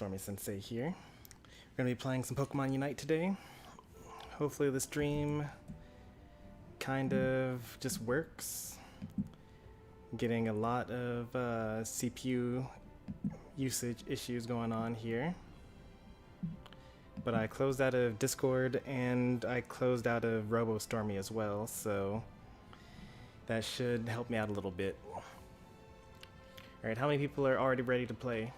Stormy Sensei here. We're going to be playing some Pokemon Unite today. Hopefully the stream kind of just works. Getting a lot of CPU usage issues going on here. But I closed out of Discord and I closed out of Robo Stormy as well, so that should help me out a little bit. Alright, how many people are already ready to play?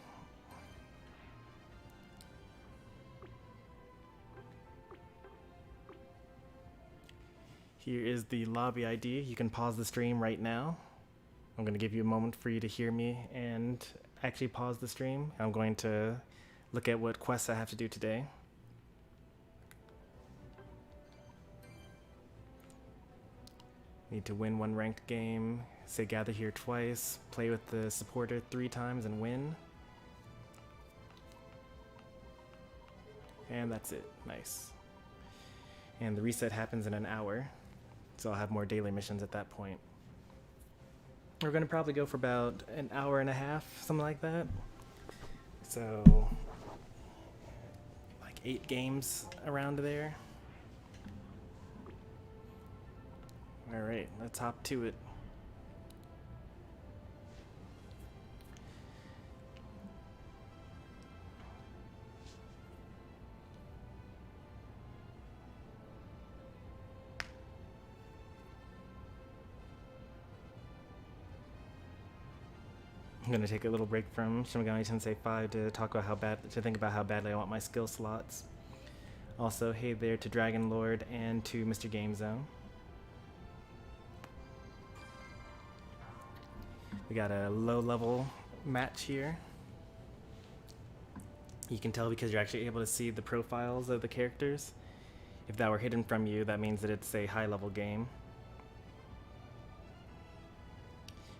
Here is the lobby ID. You can pause the stream right now. I'm going to give you a moment for you to hear me and actually pause the stream. I'm going to look at what quests I have to do today. Need to win one ranked game, say gather here twice, play with the supporter 3 times and win. And that's it. Nice. And the reset happens in an hour, so I'll have more daily missions at that point. We're going to probably go for about an hour and a half, something like that. So, like 8 games around there. Alright, let's hop to it. I'm gonna take a little break from Shimigami Tensei 5 to think about how badly I want my skill slots. Also, hey there to Dragon Lord and to Mr. Game Zone. We got a low-level match here. You can tell because you're actually able to see the profiles of the characters. If that were hidden from you, that means that it's a high-level game.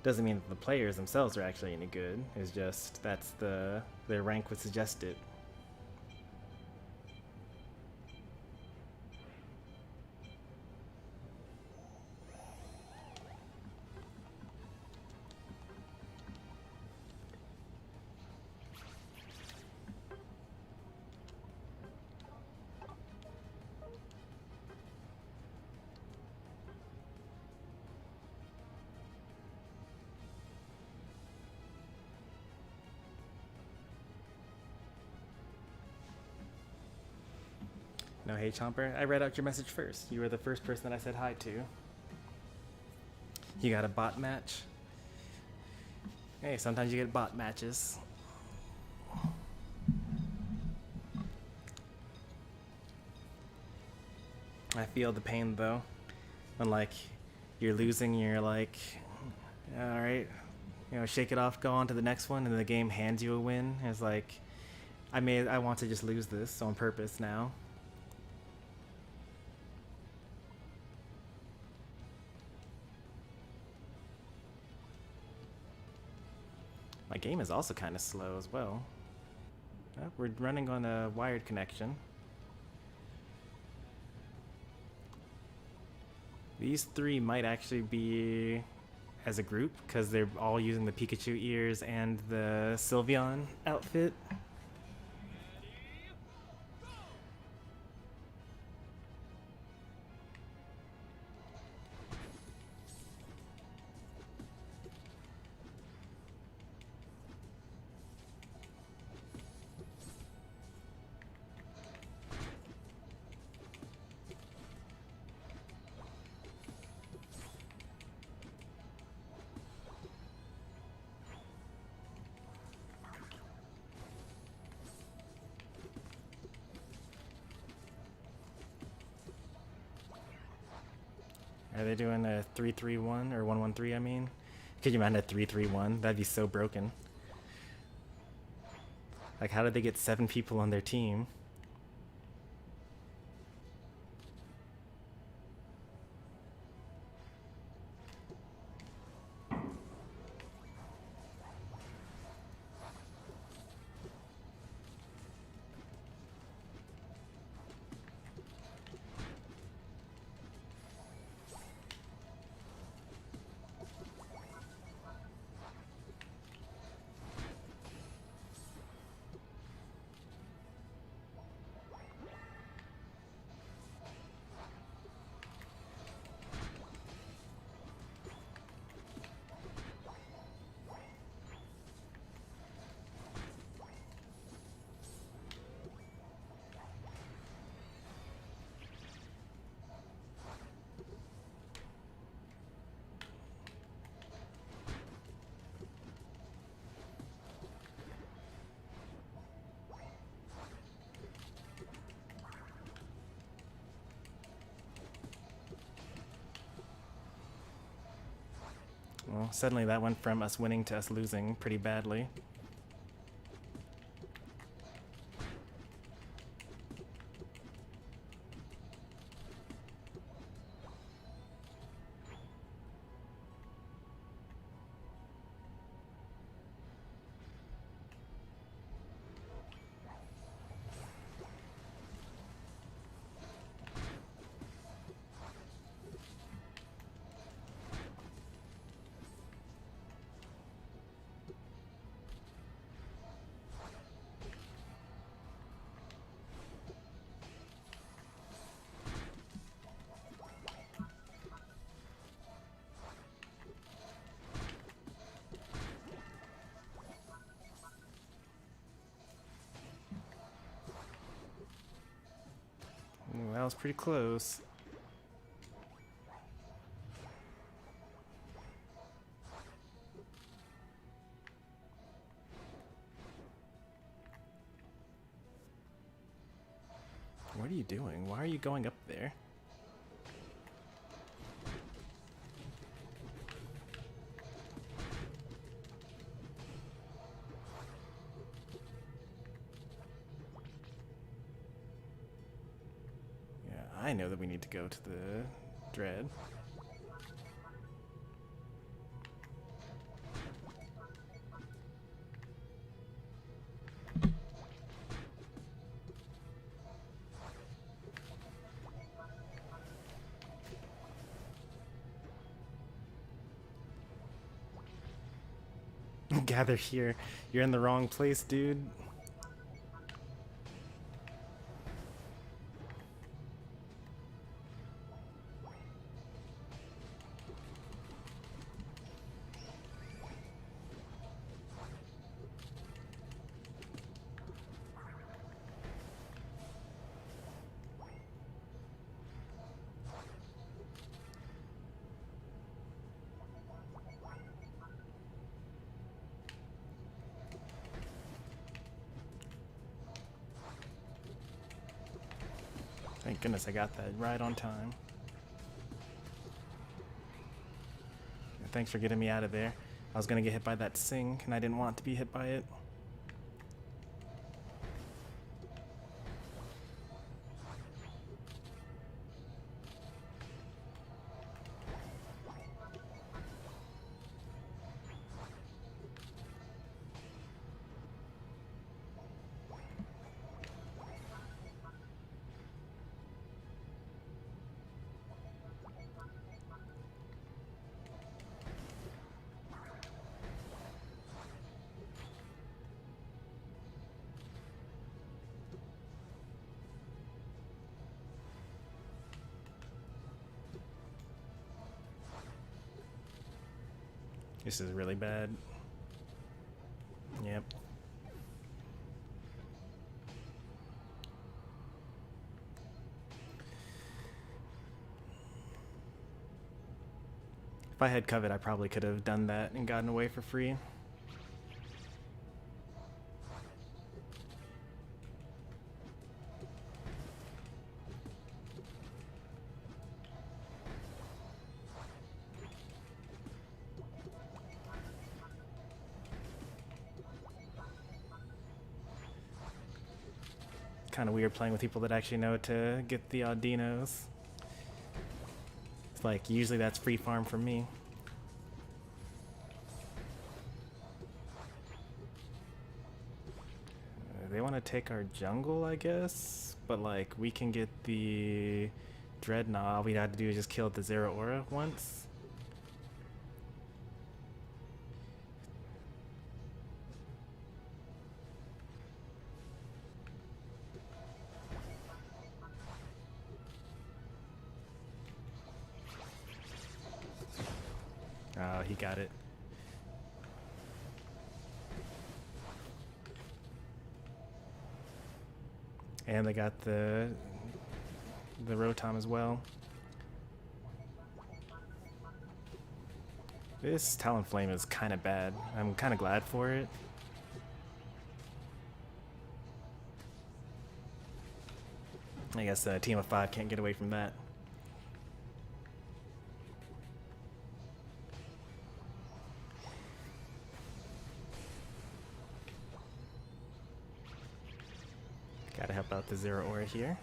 Doesn't mean that the players themselves are actually any good. It's just that's their rank would suggest it. No, hey Chomper, I read out your message first. You were the first person that I said hi to. You got a bot match? Hey, sometimes you get bot matches. I feel the pain though. When like you're losing, you're like, alright, shake it off, go on to the next one, and the game hands you a win. It's like, I want to just lose this on purpose now. My game is also kind of slow as well. We're running on a wired connection. These 3 might actually be as a group because they're all using the Pikachu ears and the Sylveon outfit. Are they doing a 3-3-1 or 1-1-3, I mean? Could you imagine a 3-3-1? That'd be so broken. Like, how did they get 7 people on their team? So suddenly that went from us winning to us losing pretty badly. Ooh, that was pretty close. What are you doing? Why are you going up there? Yeah, I know that we need to go to the Dread. Gather here. You're in the wrong place, dude. Thank goodness I got that right on time. Thanks for getting me out of there. I was gonna get hit by that Sing, and I didn't want to be hit by it. This is really bad. Yep. If I had covet, I probably could have done that and gotten away for free. Kind of weird playing with people that actually know to get the Dinos. It's like, usually that's free farm for me. They want to take our jungle, I guess? But like, we can get the Dreadnought. All we had to do is just kill the Zero Aura once. Oh, he got it. And they got the Rotom as well. This Talonflame is kind of bad. I'm kind of glad for it. I guess a team of 5 can't get away from that. Gotta help out the Zero Aura here.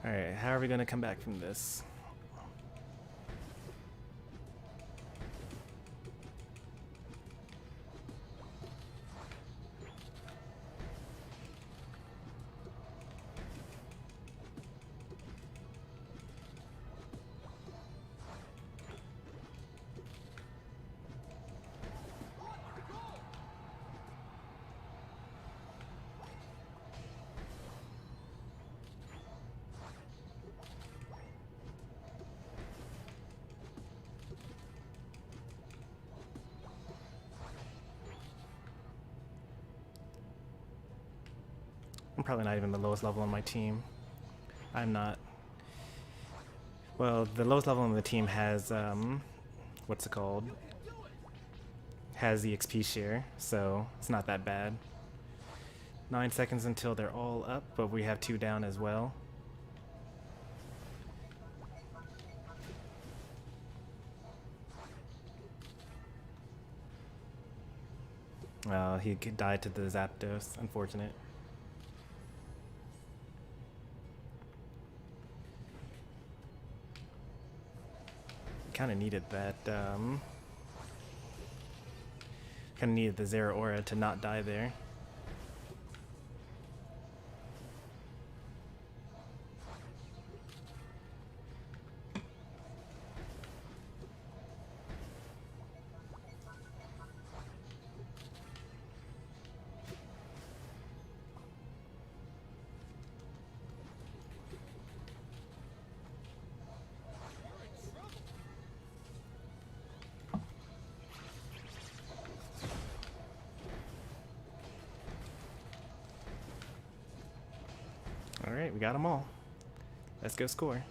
Alright, how are we gonna come back from this? I'm probably not even the lowest level on my team. I'm not. Well, the lowest level on the team has, what's it called? Has the XP share, so it's not that bad. 9 seconds until they're all up, but we have 2 down as well. He died to the Zapdos, unfortunate. Kind of needed that, kind of needed the Zero Aura to not die there. Alright, we got them all. Let's go score.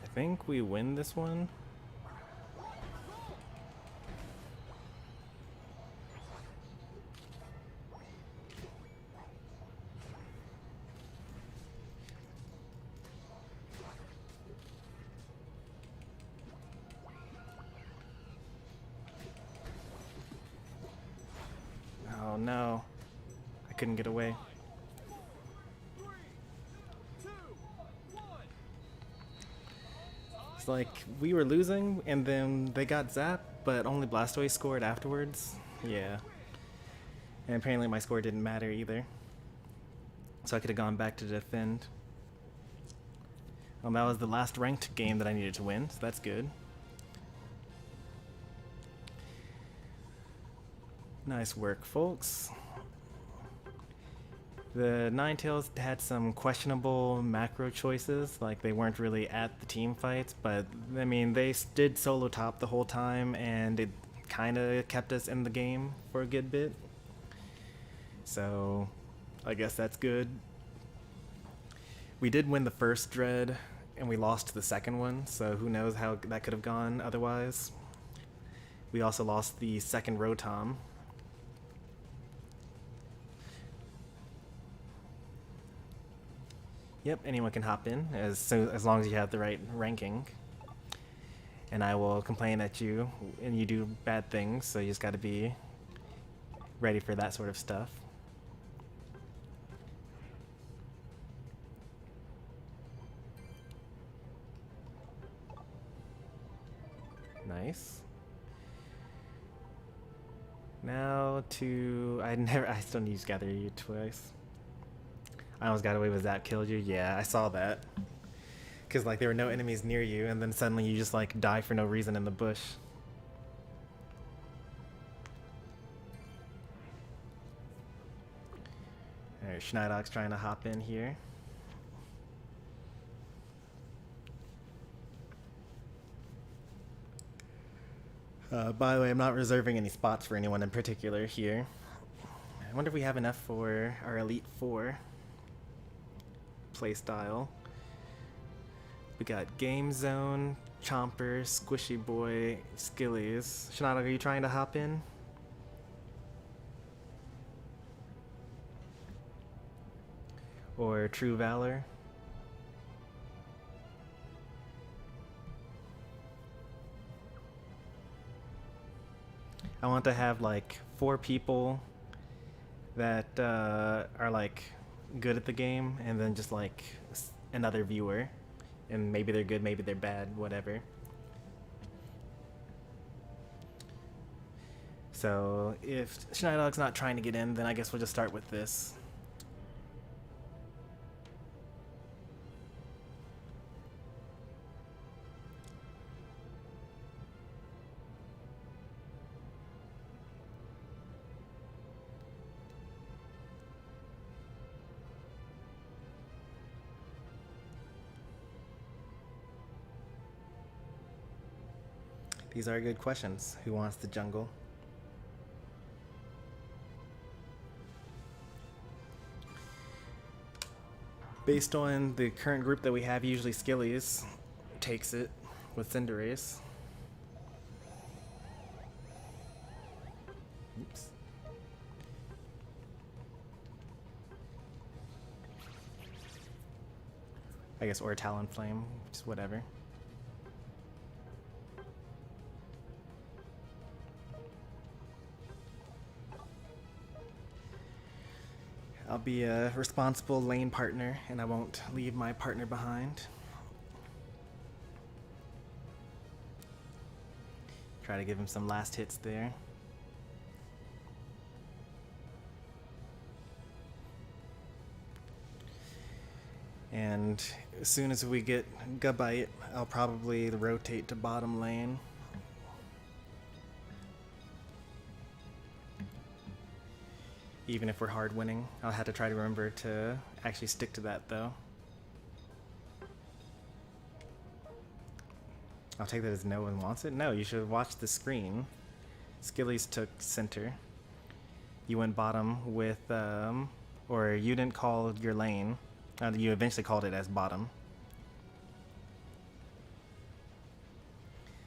I think we win this one. Oh no, I couldn't get away. It's like we were losing and then they got zapped, but only Blastoise scored afterwards. Yeah. And apparently my score didn't matter either. So I could have gone back to defend. That was the last ranked game that I needed to win, so that's good. Nice work, folks. The Ninetales had some questionable macro choices, like they weren't really at the team fights, but I mean, they did solo top the whole time and it kind of kept us in the game for a good bit. So I guess that's good. We did win the first Dread and we lost the second one, so who knows how that could have gone otherwise. We also lost the second Rotom. Yep, anyone can hop in as long as you have the right ranking. And I will complain at you and you do bad things, so you just gotta be ready for that sort of stuff. Nice. Now to... I still need to gather you twice. I almost got away with that, killed you. Yeah, I saw that. Because like there were no enemies near you and then suddenly you just like die for no reason in the bush. Alright, Schneidog's trying to hop in here. By the way, I'm not reserving any spots for anyone in particular here. I wonder if we have enough for our Elite Four. playstyle. We got Game Zone, Chomper, Squishy Boy, Skillies. Shinada, are you trying to hop in? Or True Valor? I want to have like 4 people that are like good at the game, and then just like another viewer, and maybe they're good, maybe they're bad, whatever. So if Schneidog's not trying to get in, then I guess we'll just start with this. These are good questions. Who wants the jungle? Based on the current group that we have, usually Skillies takes it with Cinderace. Oops. I guess, or Talonflame, just whatever. I'll be a responsible lane partner, and I won't leave my partner behind. Try to give him some last hits there. And as soon as we get Gabite, I'll probably rotate to bottom lane. Even if we're hard winning, I'll have to try to remember to actually stick to that though. I'll take that as no one wants it. No, you should watch the screen. Skillies took center. You went bottom with, or you didn't call your lane. You eventually called it as bottom.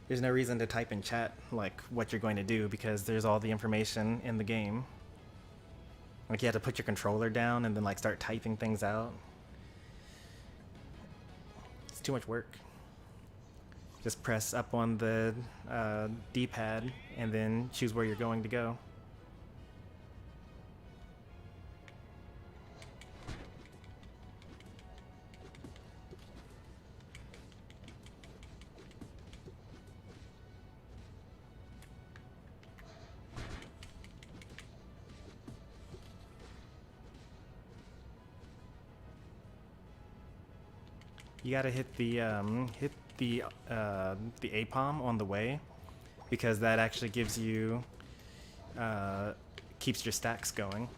There's no reason to type in chat like what you're going to do because there's all the information in the game. Like you have to put your controller down and then like start typing things out. It's too much work. Just press up on the D-pad and then choose where you're going to go. You gotta hit the A-palm on the way, because that actually gives you keeps your stacks going.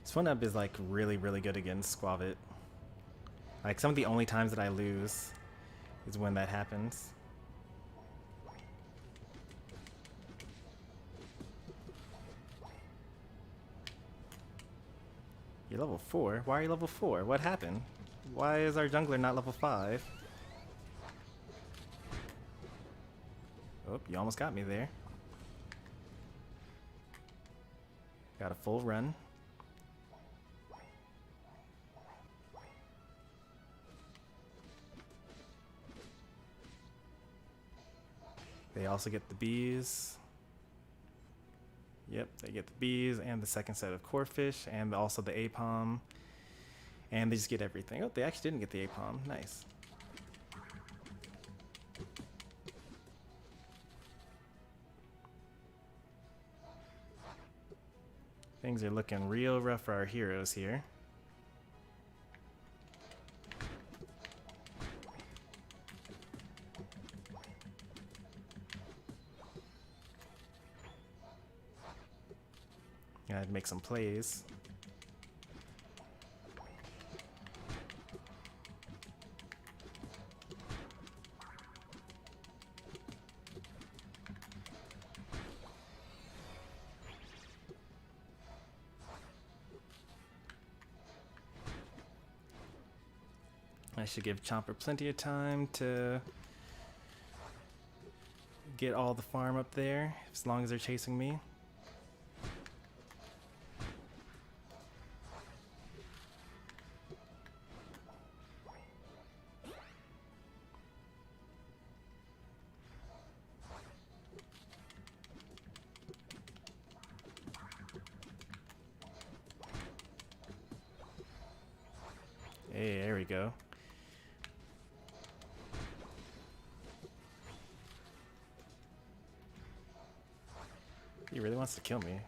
Swinub is like really good against Squavit. Like some of the only times that I lose is when that happens. You're level 4? Why are you level 4? What happened? Why is our jungler not level 5? Oh, you almost got me there. Got a full run. They also get the bees. Yep, they get the bees and the second set of Corphish and also the A-palm. And they just get everything. Oh, they actually didn't get the A-palm. Nice. Things are looking real rough for our heroes here. Gotta make some plays. I should give Chomper plenty of time to get all the farm up there, as long as they're chasing me. Hey, there we go. He really wants to kill me.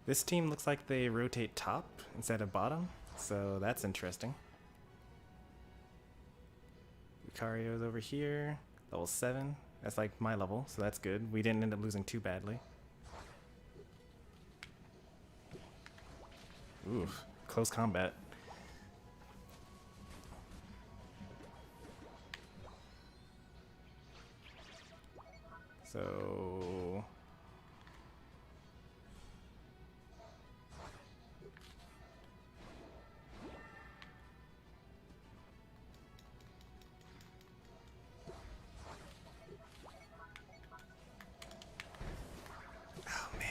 This team looks like they rotate top instead of bottom, so that's interesting. Lucario's over here, level 7. That's like my level, so that's good. We didn't end up losing too badly. Ooh, close combat. So oh man.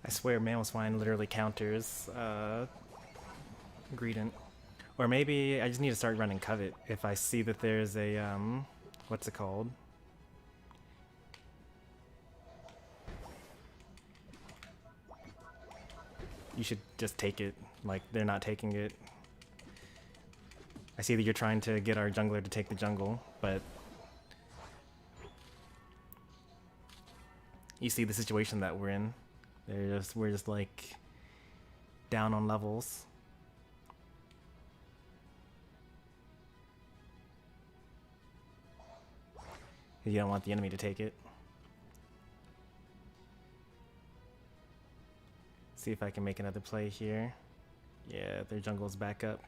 I swear Mamoswine literally counters Greedent. Or maybe I just need to start running Covet if I see that there's a, what's it called? You should just take it, like they're not taking it. I see that you're trying to get our jungler to take the jungle, but you see the situation that we're in. We're just like down on levels. You don't want the enemy to take it. See if I can make another play here. Yeah, their jungle's back up.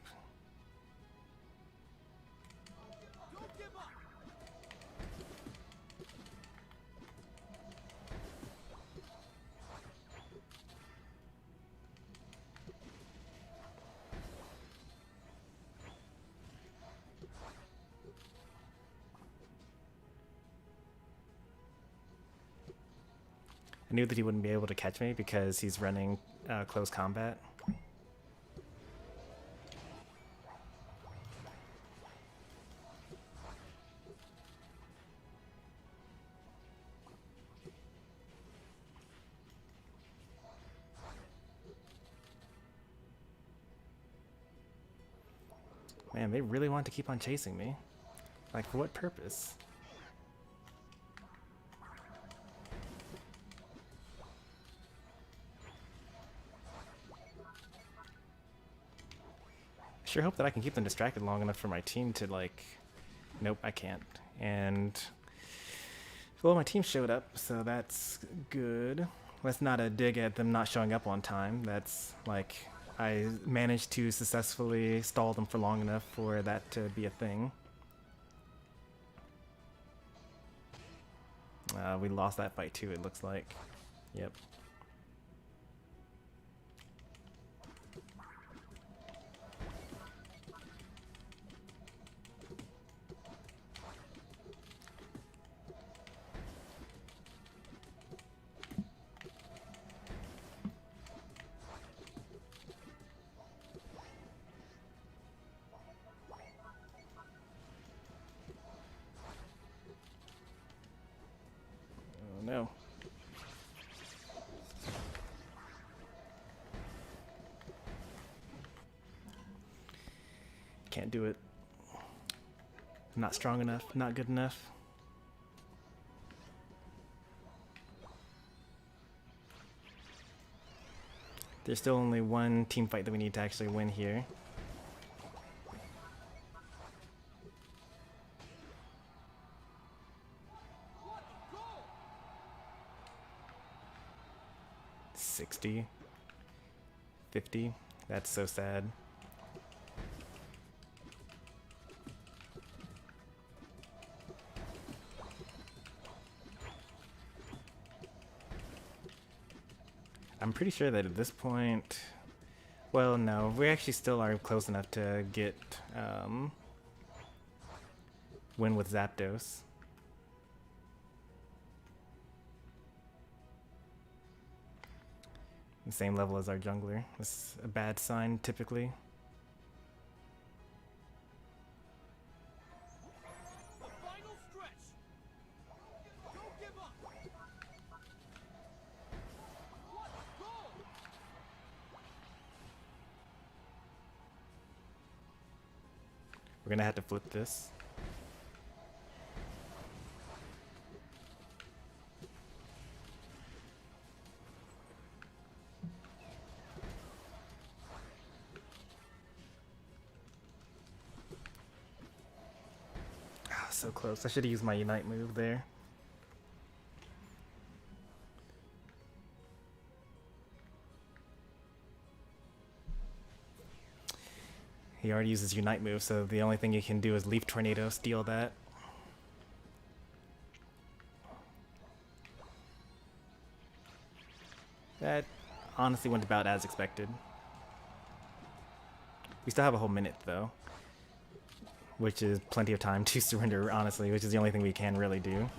I knew that he wouldn't be able to catch me because he's running close combat. Man, they really want to keep on chasing me. Like, for what purpose? Sure hope that I can keep them distracted long enough for my team to, like... Nope, I can't. And... well, my team showed up, so that's good. That's not a dig at them not showing up on time. That's, like... I managed to successfully stall them for long enough for that to be a thing. We lost that fight too, it looks like. Yep. No. Can't do it. Not strong enough, not good enough. There's still only one team fight that we need to actually win here. 60, 50. That's so sad. I'm pretty sure that at this point, well, no, we actually still are close enough to get win with Zapdos. The same level as our jungler. That's a bad sign typically. We're gonna have to flip this. Ah, so close. I should have used my Unite move there. He already uses Unite move, so the only thing you can do is Leaf Tornado, steal that. That honestly went about as expected. We still have a whole minute though, which is plenty of time to surrender, honestly, which is the only thing we can really do.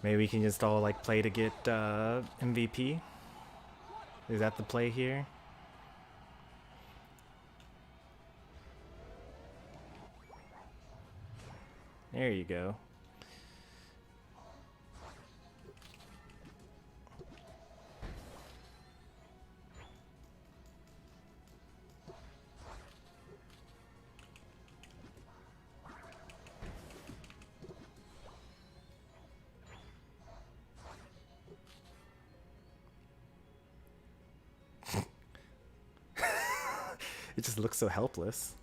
Maybe we can just all like play to get MVP. Is that the play here? There you go. It just looks so helpless.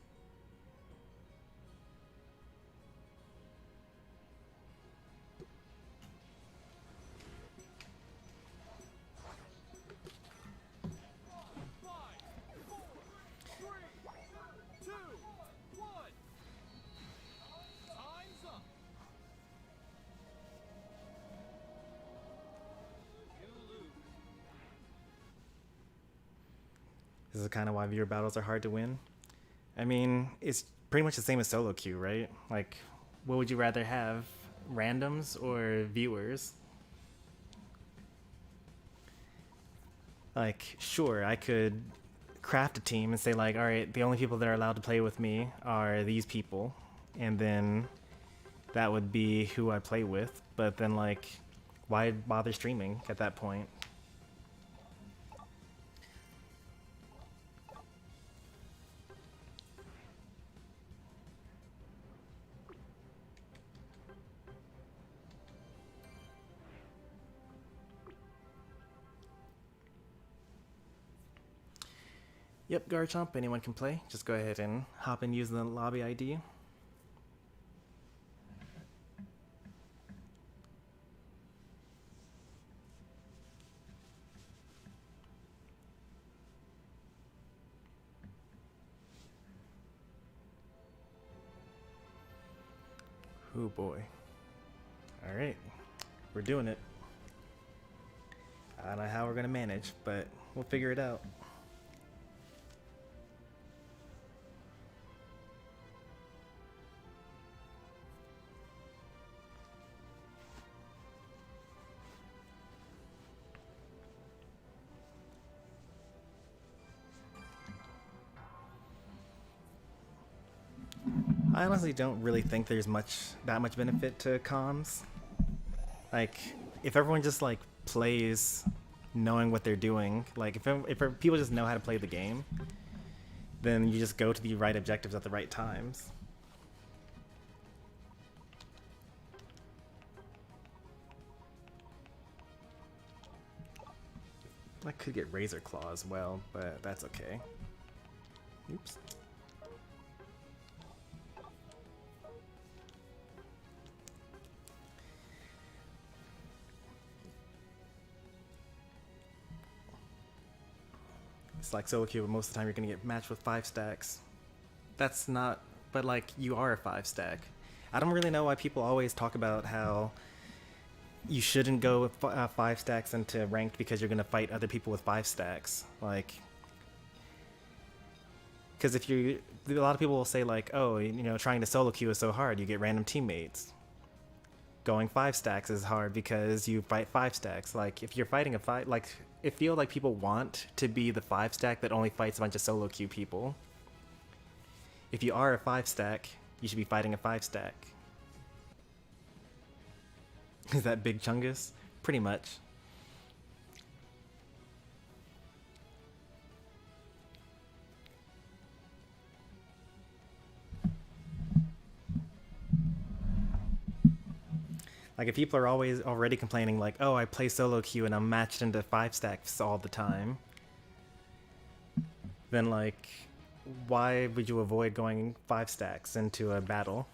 This is kind of why viewer battles are hard to win. I mean, it's pretty much the same as solo queue, right? Like, what would you rather have? Randoms or viewers? Like, sure, I could craft a team and say like, alright, the only people that are allowed to play with me are these people. And then that would be who I play with. But then like, why bother streaming at that point? Yep, Garchomp, anyone can play. Just go ahead and hop and use the lobby ID. Oh boy. Alright, we're doing it. I don't know how we're gonna manage, but we'll figure it out. I honestly don't really think there's that much benefit to comms. Like, if everyone just like plays knowing what they're doing, like if people just know how to play the game, then you just go to the right objectives at the right times. I could get Razor Claw as well, but that's okay. Oops. It's like solo queue, but most of the time you're gonna get matched with 5 stacks. That's not, but like you are a 5 stack. I don't really know why people always talk about how you shouldn't go with 5 stacks into ranked because you're gonna fight other people with 5 stacks. Like, because if you, a lot of people will say like, oh, you know, trying to solo queue is so hard, you get random teammates. Going 5 stacks is hard because you fight 5 stacks. Like, if you're fighting a 5, like, it feels like people want to be the 5 stack that only fights a bunch of solo queue people. If you are a 5 stack, you should be fighting a 5 stack. Is that Big Chungus? Pretty much. Like, if people are already complaining like, oh, I play solo queue and I'm matched into 5 stacks all the time, then like, why would you avoid going 5 stacks into a battle?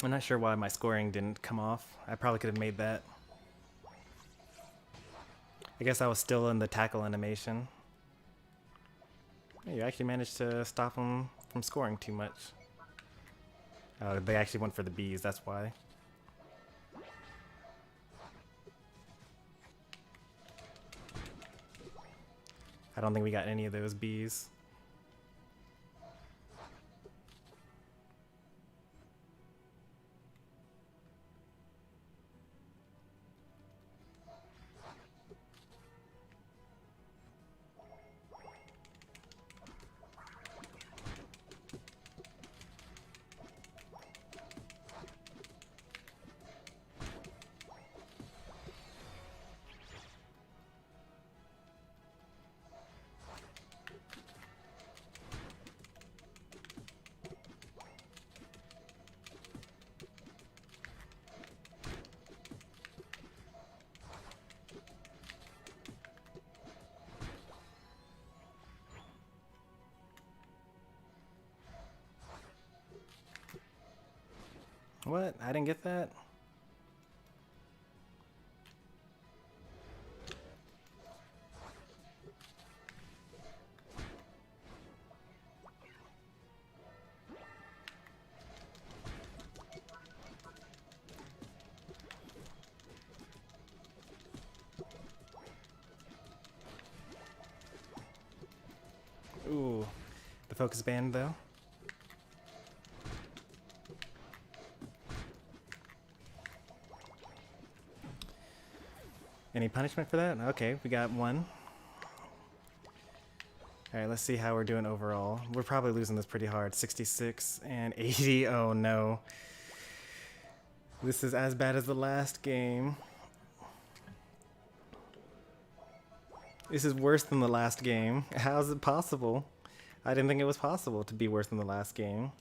I'm not sure why my scoring didn't come off. I probably could have made that. I guess I was still in the tackle animation. Hey, you actually managed to stop them from scoring too much. Oh, they actually went for the bees, that's why. I don't think we got any of those bees. What? I didn't get that? Ooh, the focus band though. Any punishment for that? Okay, we got one. Alright, let's see how we're doing overall. We're probably losing this pretty hard. 66 and 80. Oh no. This is as bad as the last game. This is worse than the last game. How is it possible? I didn't think it was possible to be worse than the last game.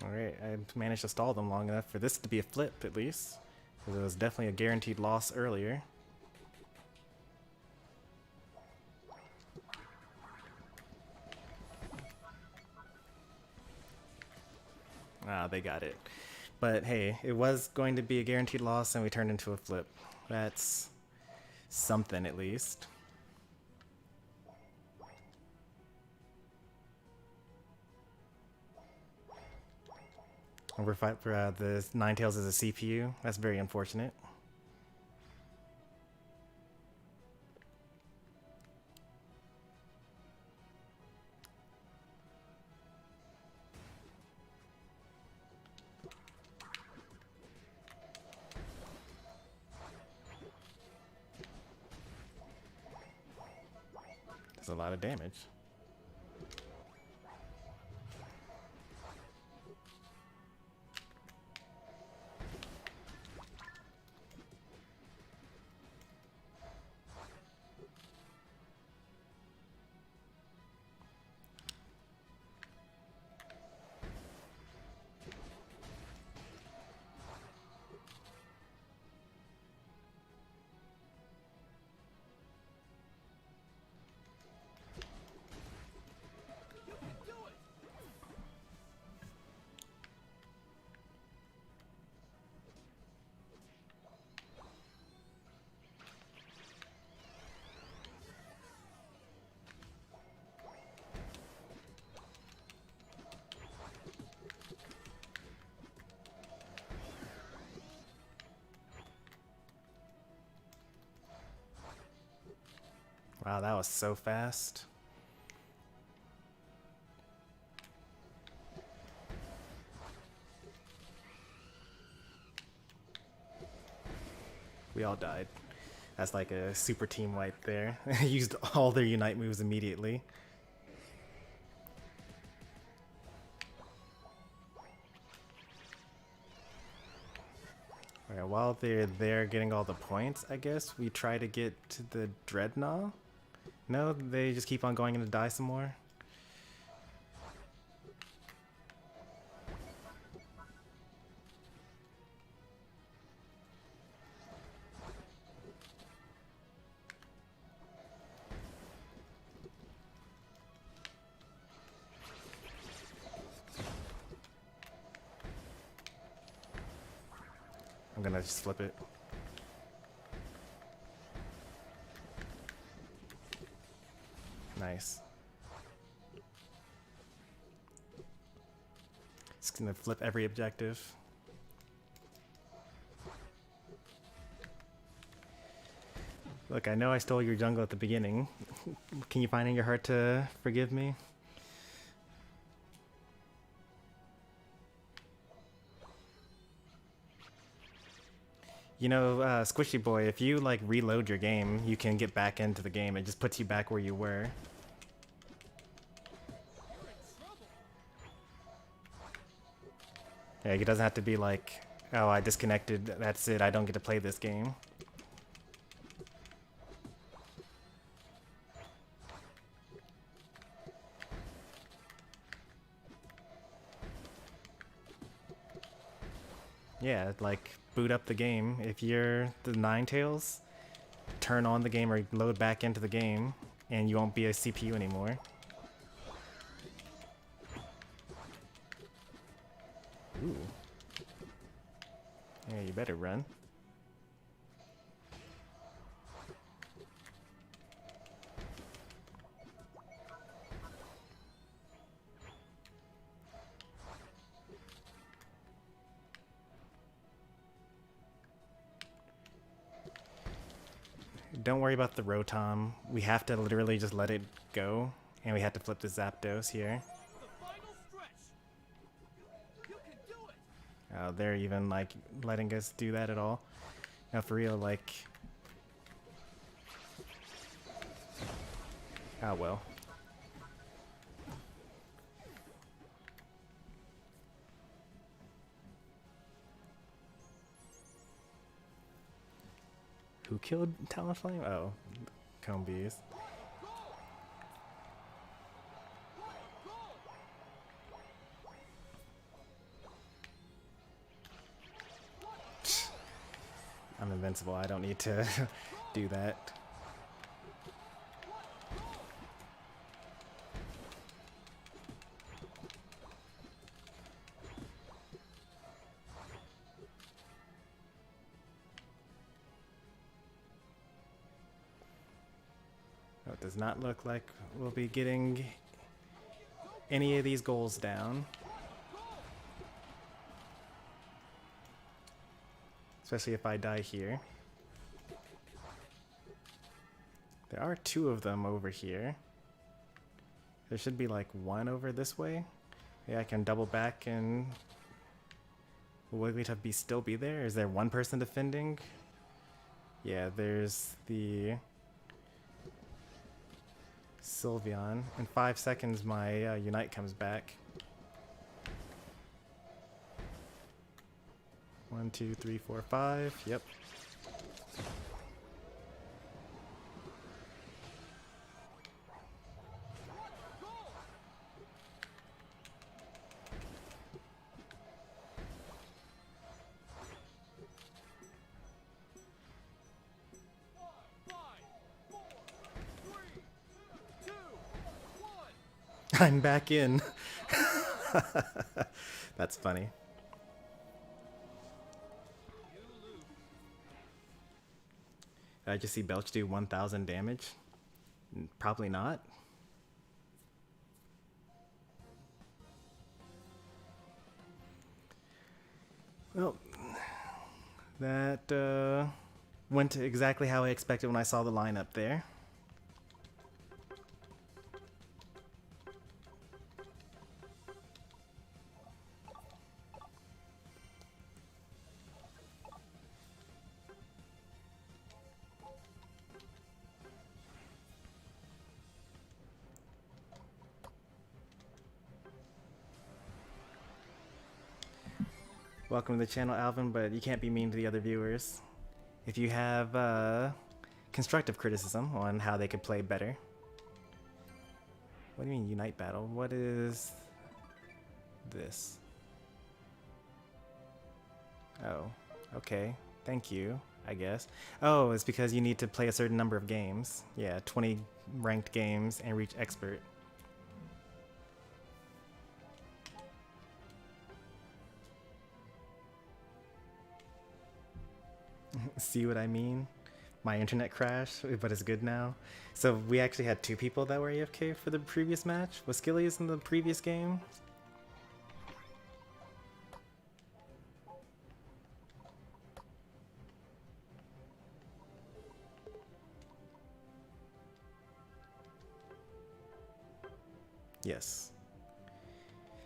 Alright, I managed to stall them long enough for this to be a flip, at least. Because it was definitely a guaranteed loss earlier. Ah, they got it. But hey, it was going to be a guaranteed loss and we turned into a flip. That's something at least. Overfight for the Ninetales as a CPU. That's very unfortunate. That's a lot of damage. Wow, that was so fast. We all died. That's like a super team wipe there. Used all their Unite moves immediately. Alright, while they're there getting all the points, I guess, we try to get to the Dreadnought? No, they just keep on going in to die some more? I'm gonna just flip it. Nice. Just gonna flip every objective. Look, I know I stole your jungle at the beginning. Can you find in your heart to forgive me? You know, Squishy Boy, if you like reload your game, you can get back into the game. It just puts you back where you were. Yeah, it doesn't have to be like, oh, I disconnected, that's it, I don't get to play this game. Yeah, like, boot up the game. If you're the Ninetales, turn on the game or load back into the game, and you won't be a CPU anymore. Ooh. Yeah, you better run. Don't worry about the Rotom. We have to literally just let it go, and we have to flip the Zapdos here. Oh, they're even like letting us do that at all. Now for real, like, oh well. Who killed Talonflame? Oh, Combees. I'm invincible. I don't need to do that. Does not look like we'll be getting any of these goals down. Especially if I die here. There are 2 of them over here. There should be like 1 over this way. Yeah, I can double back and... Will Wigglytuff still be there? Is there 1 person defending? Yeah, there's the... Sylveon. In 5 seconds my Unite comes back. 1, 2, 3, 4, 5. Yep. I'm back in. That's funny. Did I just see Belch do 1,000 damage? Probably not. Well, that went exactly how I expected when I saw the lineup there. Welcome to the channel, Alvin, but you can't be mean to the other viewers. If you have constructive criticism on how they could play better. What do you mean Unite Battle? What is this? Oh, okay. Thank you, I guess. Oh, it's because you need to play a certain number of games. Yeah, 20 ranked games and reach expert. See what I mean? My internet crashed, but it's good now. So we actually had 2 people that were AFK for the previous match. Was Skillius in the previous game? Yes.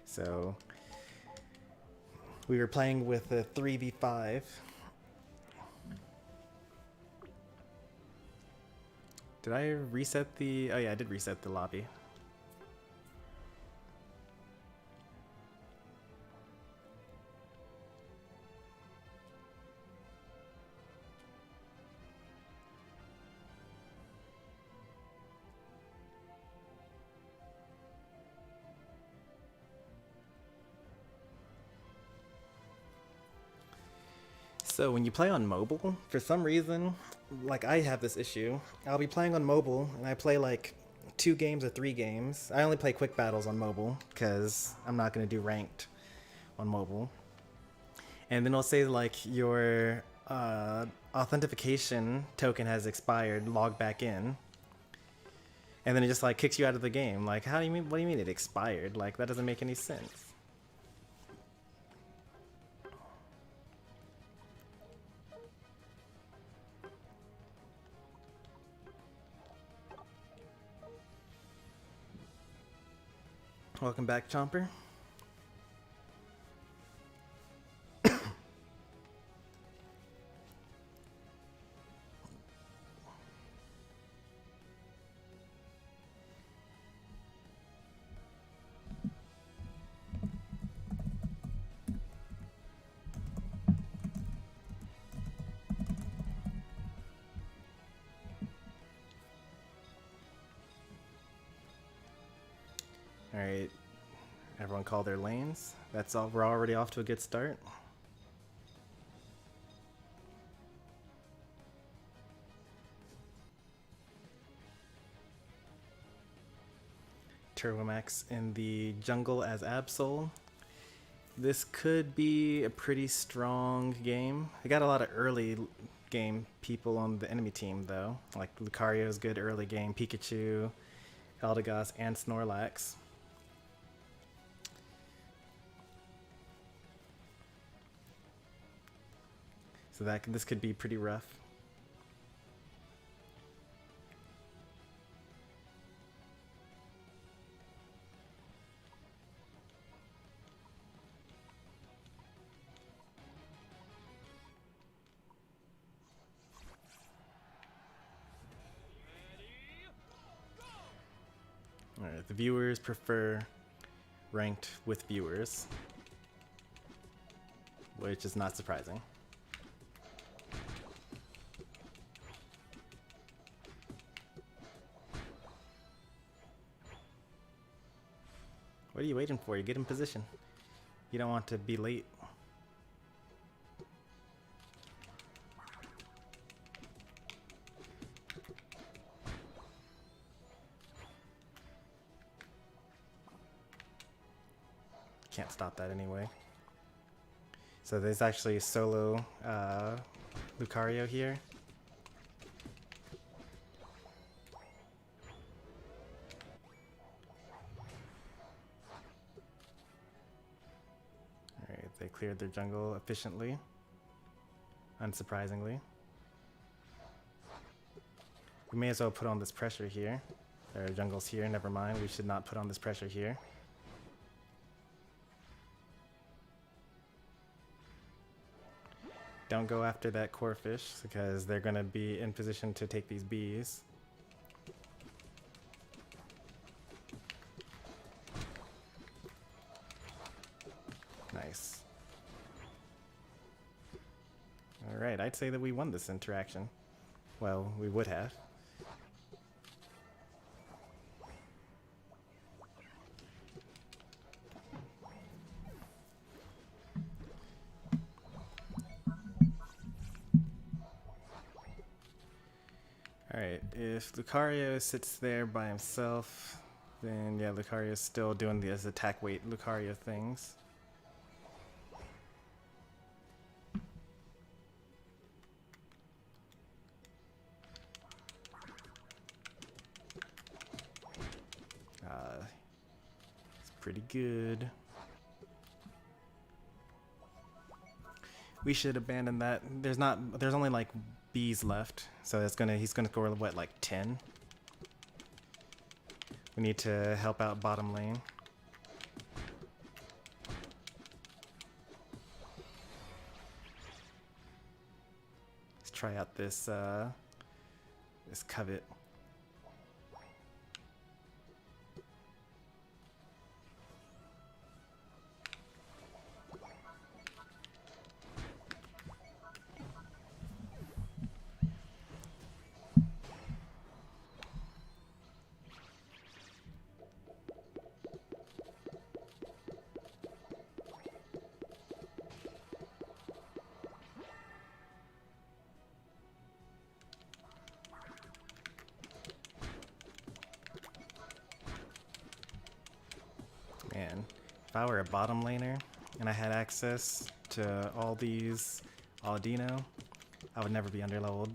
So we were playing with a 3v5. Did I reset the... Oh yeah, I did reset the lobby. So when you play on mobile, for some reason, like I have this issue. I'll be playing on mobile and I play like 2 games or 3 games. I only play quick battles on mobile because I'm not going to do ranked on mobile. And then it'll say like your authentication token has expired, log back in. And then it just like kicks you out of the game. Like, how do you mean, what do you mean it expired? Like, that doesn't make any sense. Welcome back, Chomper. All right. Everyone call their lanes. That's all. We're already off to a good start. Turbomax in the jungle as Absol. This could be a pretty strong game. I got a lot of early game people on the enemy team, though. Like Lucario's good early game, Pikachu, Eldegoss, and Snorlax. So this could be pretty rough. Alright, the viewers prefer ranked with viewers, which is not surprising. What are you waiting for? You get in position. You don't want to be late. Can't stop that anyway. So there's actually solo Lucario here. Alright, they cleared their jungle efficiently, unsurprisingly. We may as well put on this pressure here. Their jungle's here, never mind. We should not put on this pressure here. Don't go after that core fish because they're going to be in position to take these bees. Nice. Alright, I'd say that we won this interaction. Well, we would have. Alright, if Lucario sits there by himself, then yeah, Lucario's still doing these attack weight Lucario things. It's pretty good. We should abandon that. There's only like bees left, so he's gonna score what, like 10? We need to help out bottom lane. Let's try out this covet. Man, if I were a bottom laner and I had access to all these Audino, I would never be underleveled.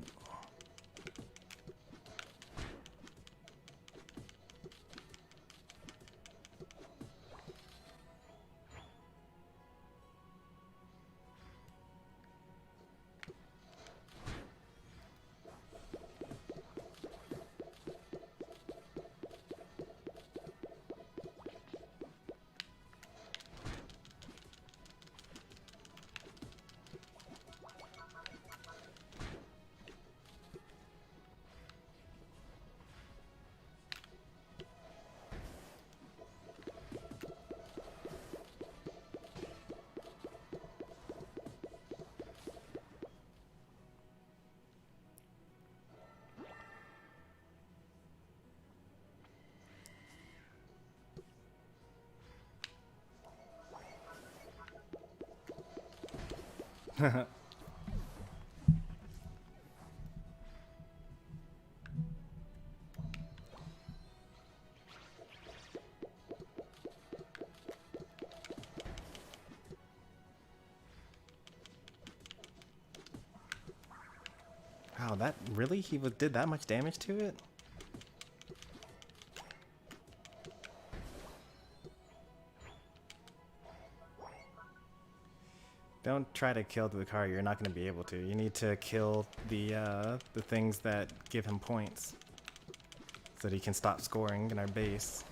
Wow, that really? He did that much damage to it? Don't try to kill the car. You're not going to be able to. You need to kill the things that give him points, so that he can stop scoring in our base.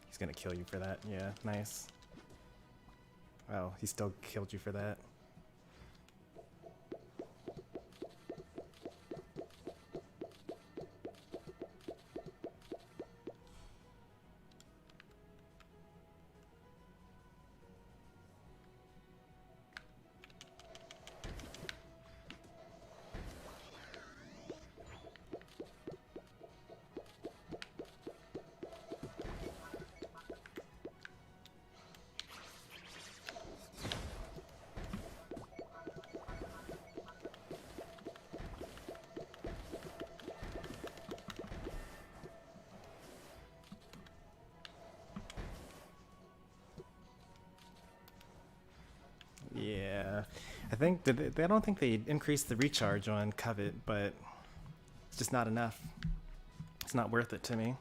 He's going to kill you for that. Yeah, nice. Oh, he still killed you for that. Yeah, I think I don't think they increased the recharge on Covet, but it's just not enough. It's not worth it to me.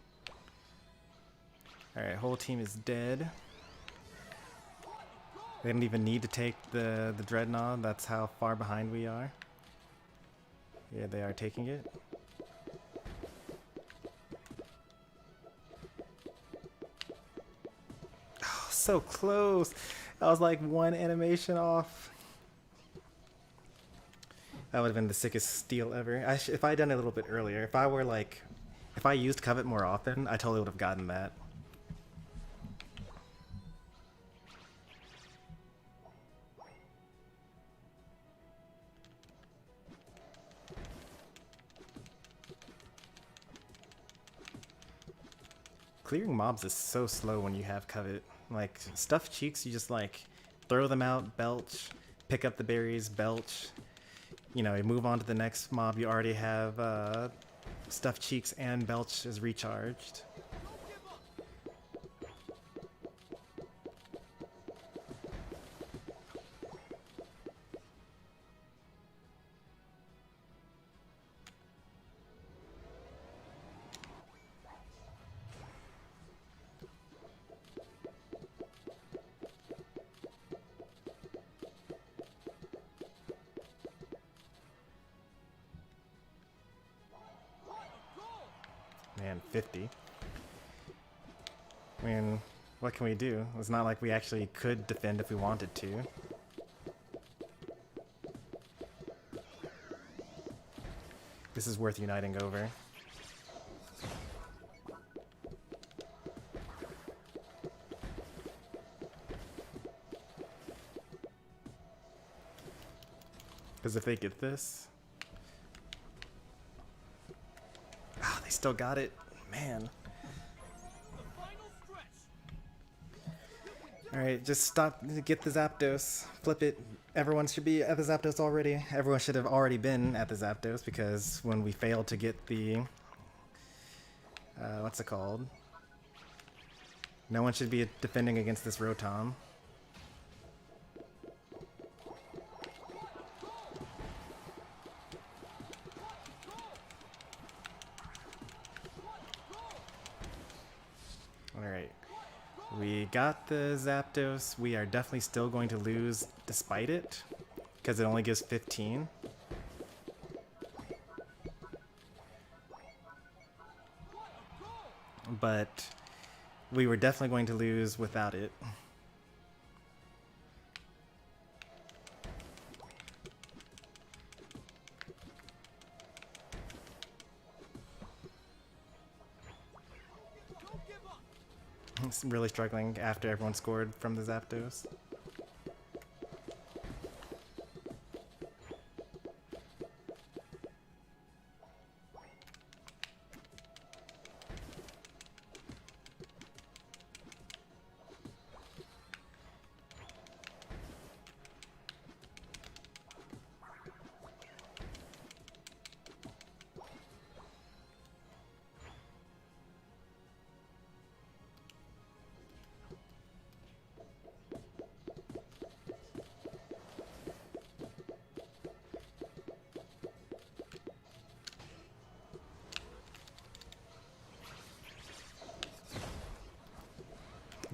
All right, whole team is dead. They don't even need to take the Dreadnought. That's how far behind we are. Yeah, they are taking it. Oh, so close. I was like one animation off. That would have been the sickest steal ever. If I had done it a little bit earlier, if I used Covet more often, I totally would have gotten that. Clearing mobs is so slow when you have Covet. Like, stuffed cheeks, you just like throw them out, belch, pick up the berries, belch. You know, you move on to the next mob, you already have stuffed cheeks and belch is recharged. Man, 50. I mean, what can we do? It's not like we actually could defend if we wanted to. This is worth uniting over. Because if they get this... Ah, they still got it. Man. Alright, just stop. Get the Zapdos. Flip it. Everyone should be at the Zapdos already. Everyone should have already been at the Zapdos because when we failed to get the... what's it called? No one should be defending against this Rotom. Alright. We got the Zapdos. We are definitely still going to lose despite it, because it only gives 15. But we were definitely going to lose without it. I'm really struggling after everyone scored from the Zapdos.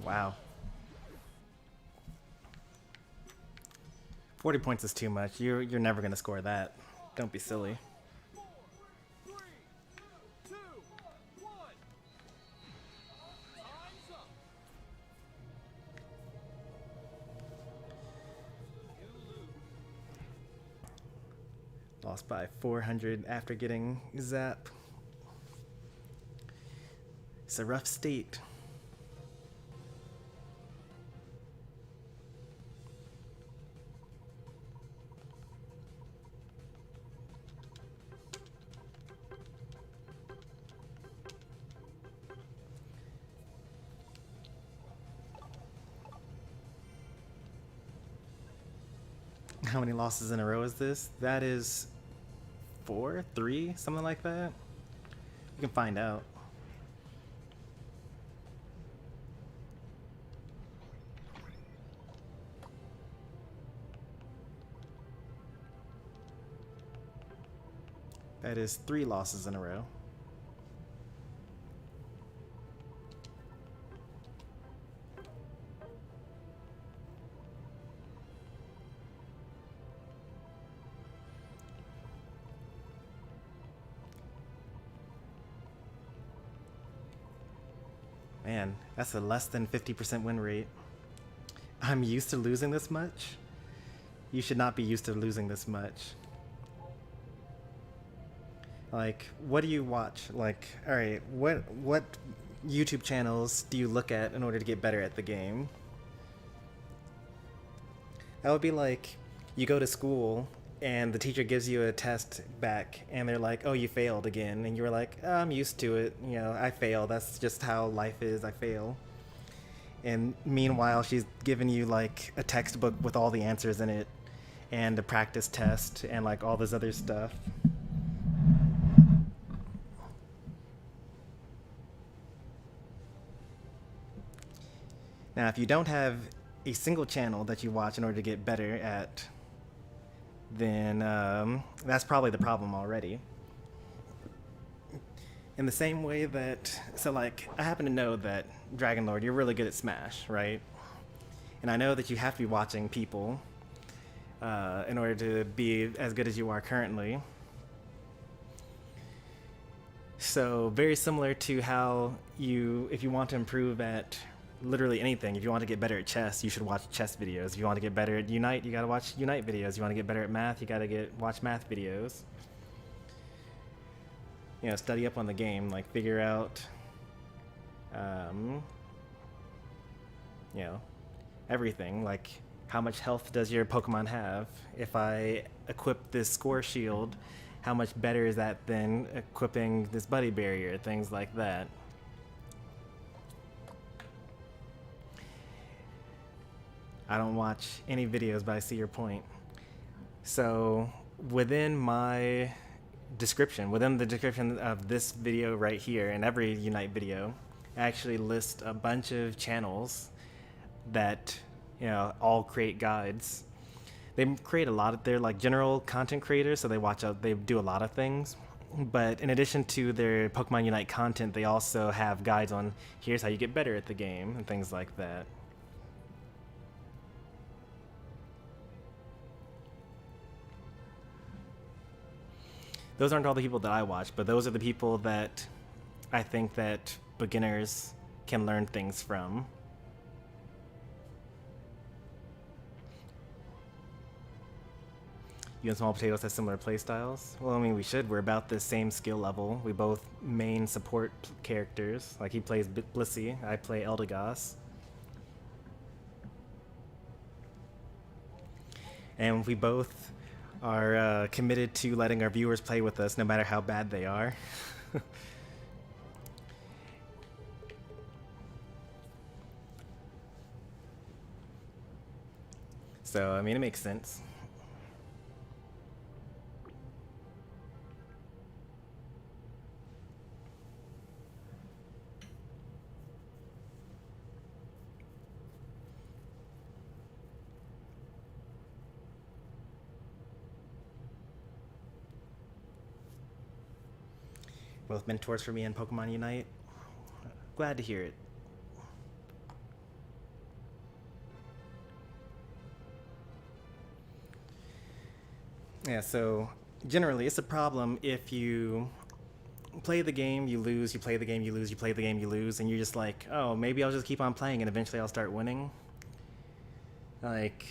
Wow. 40 points is too much. You're never gonna score that. Don't be silly. Lost by 400 after getting zap. It's a rough state. How many losses in a row is this? That is 4, 3, something like that. You can find out. That is 3 losses in a row. Man, that's a less than 50% win rate. I'm used to losing this much? You should not be used to losing this much. Like, what do you watch? Like, alright, what YouTube channels do you look at in order to get better at the game? That would be like, you go to school and the teacher gives you a test back and they're like, oh, you failed again, and you're like, oh, I'm used to it, you know, I fail, that's just how life is, I fail. And meanwhile she's giving you like a textbook with all the answers in it and a practice test and like all this other stuff. Now if you don't have a single channel that you watch in order to get better at, then that's probably the problem already. In the same way that, so like, I happen to know that, Dragon Lord, you're really good at Smash, right? And I know that you have to be watching people in order to be as good as you are currently. So very similar to how if you want to improve at literally anything, if you want to get better at chess, you should watch chess videos. If you want to get better at Unite, you gotta watch Unite videos. You want to get better at math, you gotta watch math videos. You know, study up on the game, like figure out, you know, everything. Like, how much health does your Pokemon have? If I equip this Score Shield, how much better is that than equipping this Buddy Barrier? Things like that. I don't watch any videos, but I see your point. So within my description, within the description of this video right here and every Unite video, I actually list a bunch of channels that, you know, all create guides. They create a lot of, they're like general content creators, so they do a lot of things. But in addition to their Pokemon Unite content, they also have guides on here's how you get better at the game and things like that. Those aren't all the people that I watch, but those are the people that I think that beginners can learn things from. You and Small Potatoes have similar playstyles? Well, I mean, we should. We're about the same skill level. We both main support characters. Like, he plays Blissey, I play Eldegoss. And we both are committed to letting our viewers play with us no matter how bad they are. So, I mean, it makes sense. Both mentors for me in Pokemon Unite. Glad to hear it. Yeah, so generally it's a problem if you play the game, you lose, you play the game, you lose, you play the game, you lose, and you're just like, oh, maybe I'll just keep on playing and eventually I'll start winning. Like,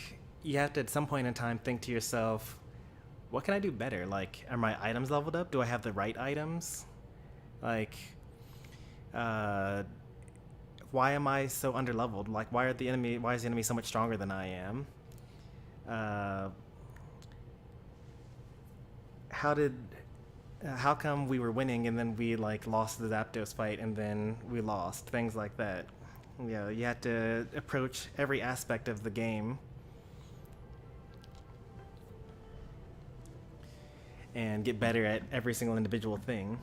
you have to at some point in time think to yourself, what can I do better? Like, are my items leveled up? Do I have the right items? Like, why am I so underleveled? Like, why is the enemy so much stronger than I am? How come we were winning and then we like lost the Zapdos fight and then we lost? Things like that. Yeah, you have to approach every aspect of the game and get better at every single individual thing.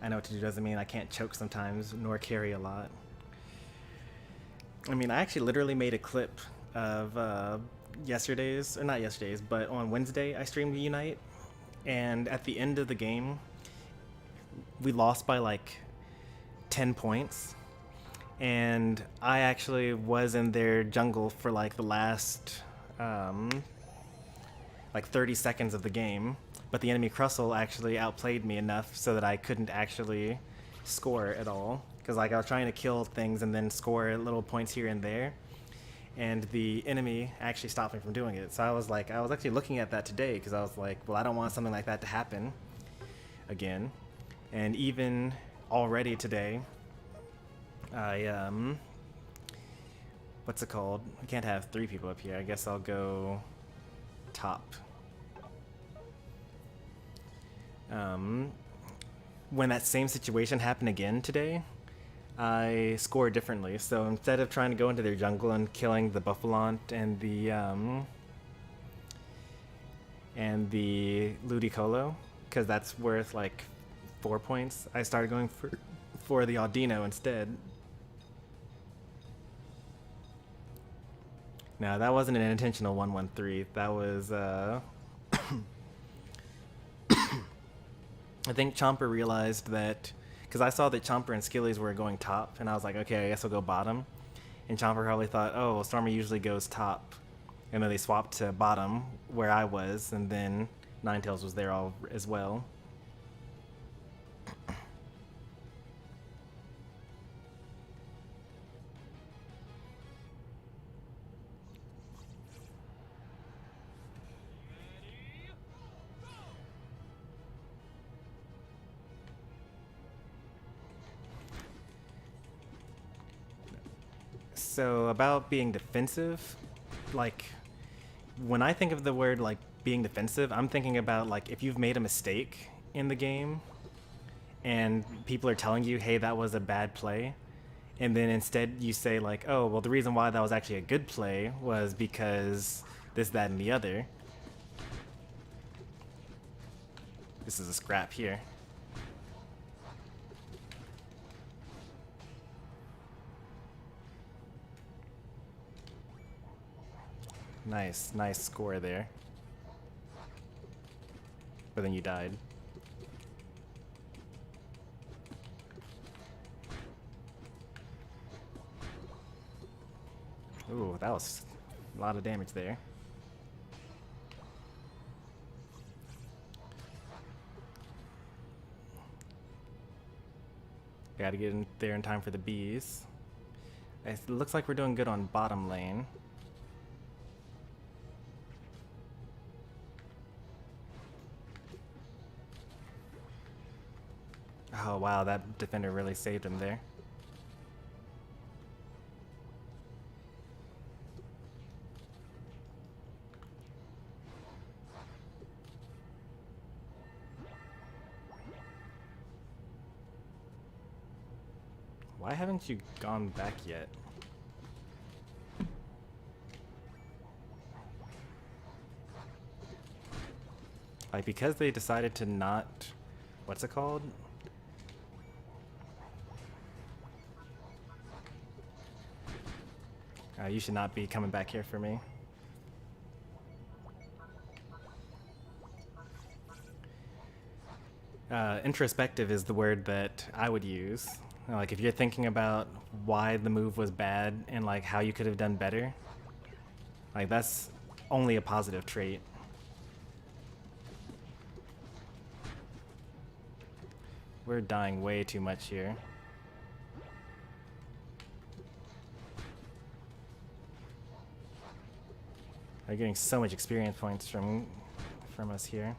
I know what to do doesn't mean I can't choke sometimes, nor carry a lot. I mean, I actually literally made a clip of yesterday's, or not yesterday's, but on Wednesday I streamed Unite, and at the end of the game, we lost by like 10 points, and I actually was in their jungle for like the last like 30 seconds of the game, but the enemy Crustle actually outplayed me enough so that I couldn't actually score at all. Because like I was trying to kill things and then score little points here and there, and the enemy actually stopped me from doing it. So I was actually looking at that today because I was like, well, I don't want something like that to happen again. And even already today, I what's it called? I can't have 3 people up here. I guess I'll go top. When that same situation happened again today, I scored differently. So instead of trying to go into their jungle and killing the Buffalont and the Ludicolo, because that's worth like 4 points, I started going for the Audino instead. No, that wasn't an intentional 1-1-3. That was I think Chomper realized that, because I saw that Chomper and Skillies were going top, and I was like, okay, I guess I'll go bottom. And Chomper probably thought, oh, well, Stormy usually goes top. And then they swapped to bottom, where I was, and then Ninetales was there all as well. So about being defensive, like when I think of the word like being defensive, I'm thinking about like if you've made a mistake in the game and people are telling you, hey, that was a bad play, and then instead you say like, oh, well, the reason why that was actually a good play was because this, that, and the other. This is a scrap here. Nice score there. But then you died. Ooh, that was a lot of damage there. Gotta get in there in time for the bees. It looks like we're doing good on bottom lane. Oh wow, that defender really saved him there. Why haven't you gone back yet? Like, because they decided to not... What's it called? You should not be coming back here for me. Introspective is the word that I would use. Like, if you're thinking about why the move was bad and like how you could have done better, like that's only a positive trait. We're dying way too much here. They're getting so much experience points from us here.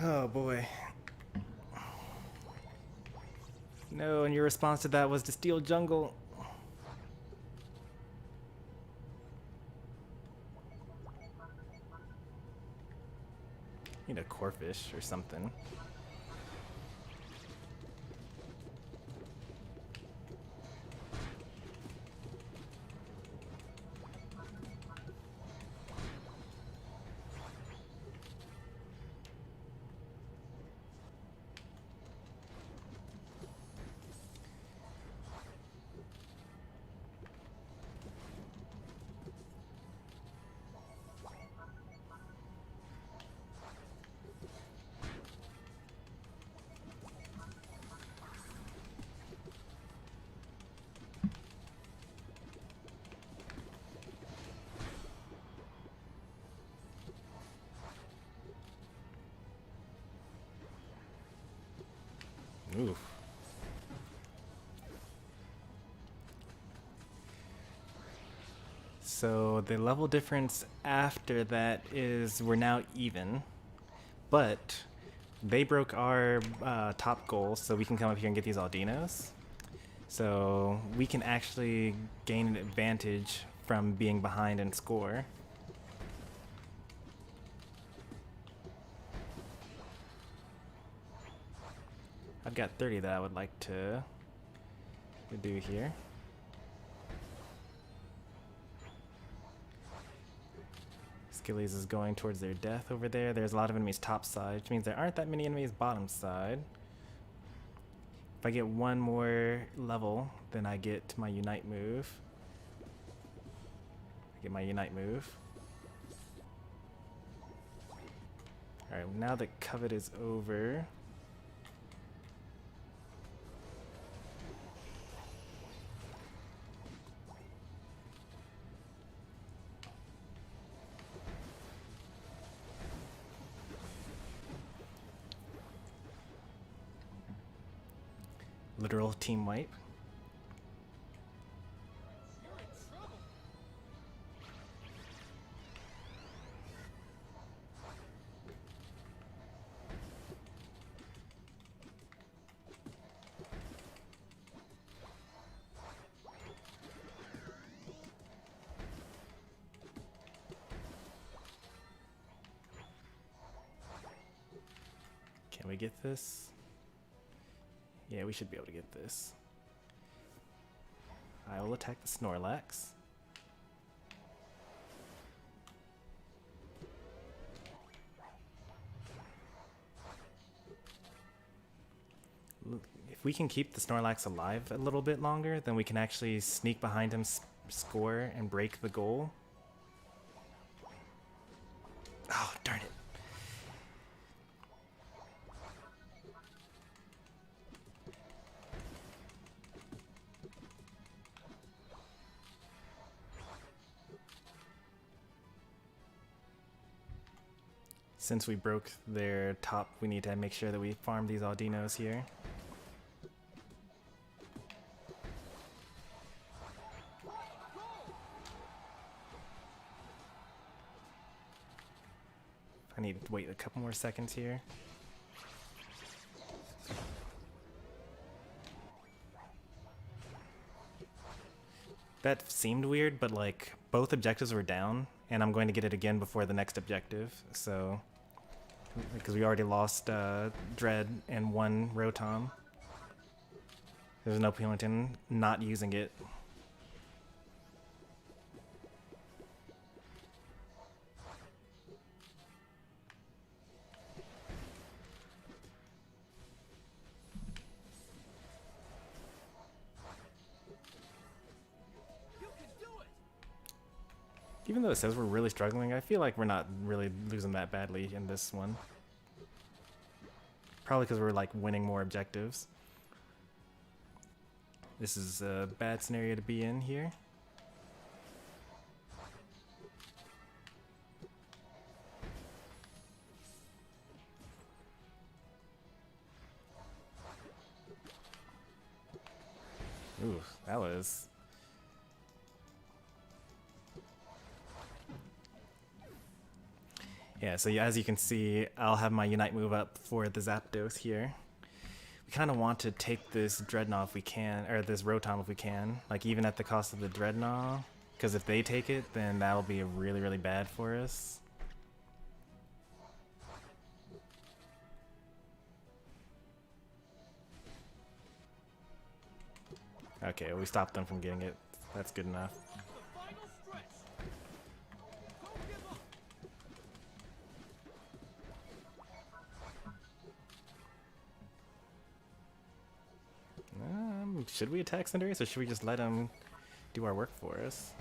Oh boy. No, and your response to that was to steal jungle. Need a Corphish or something. Oof. So the level difference after that is we're now even, but they broke our top goal, so we can come up here and get these Aldinos. So we can actually gain an advantage from being behind and score. I've got 30 that I would like to do here. Skillies is going towards their death over there. There's a lot of enemies top side, which means there aren't that many enemies bottom side. If I get one more level, then I get my Unite move. I get my Unite move. Alright, now that Covet is over, literal team wipe. Can we get this? Yeah, we should be able to get this. I will attack the Snorlax. If we can keep the Snorlax alive a little bit longer, then we can actually sneak behind him, score, and break the goal. Oh, darn it. Since we broke their top, we need to make sure that we farm these Aldinos here. I need to wait a couple more seconds here. That seemed weird, but like both objectives were down, and I'm going to get it again before the next objective, so... Because we already lost Dread and one Rotom. There's no point in not using it. Even though it says we're really struggling, I feel like we're not really losing that badly in this one. Probably because we're like winning more objectives. This is a bad scenario to be in here. Ooh, that was... Yeah, so as you can see, I'll have my Unite move up for the Zapdos here. We kind of want to take this Dreadnought if we can, or this Rotom if we can, like even at the cost of the Dreadnought, because if they take it, then that'll be really, really bad for us. Okay, well, we stopped them from getting it. That's good enough. Should we attack Cinderace, or should we just let him do our work for us?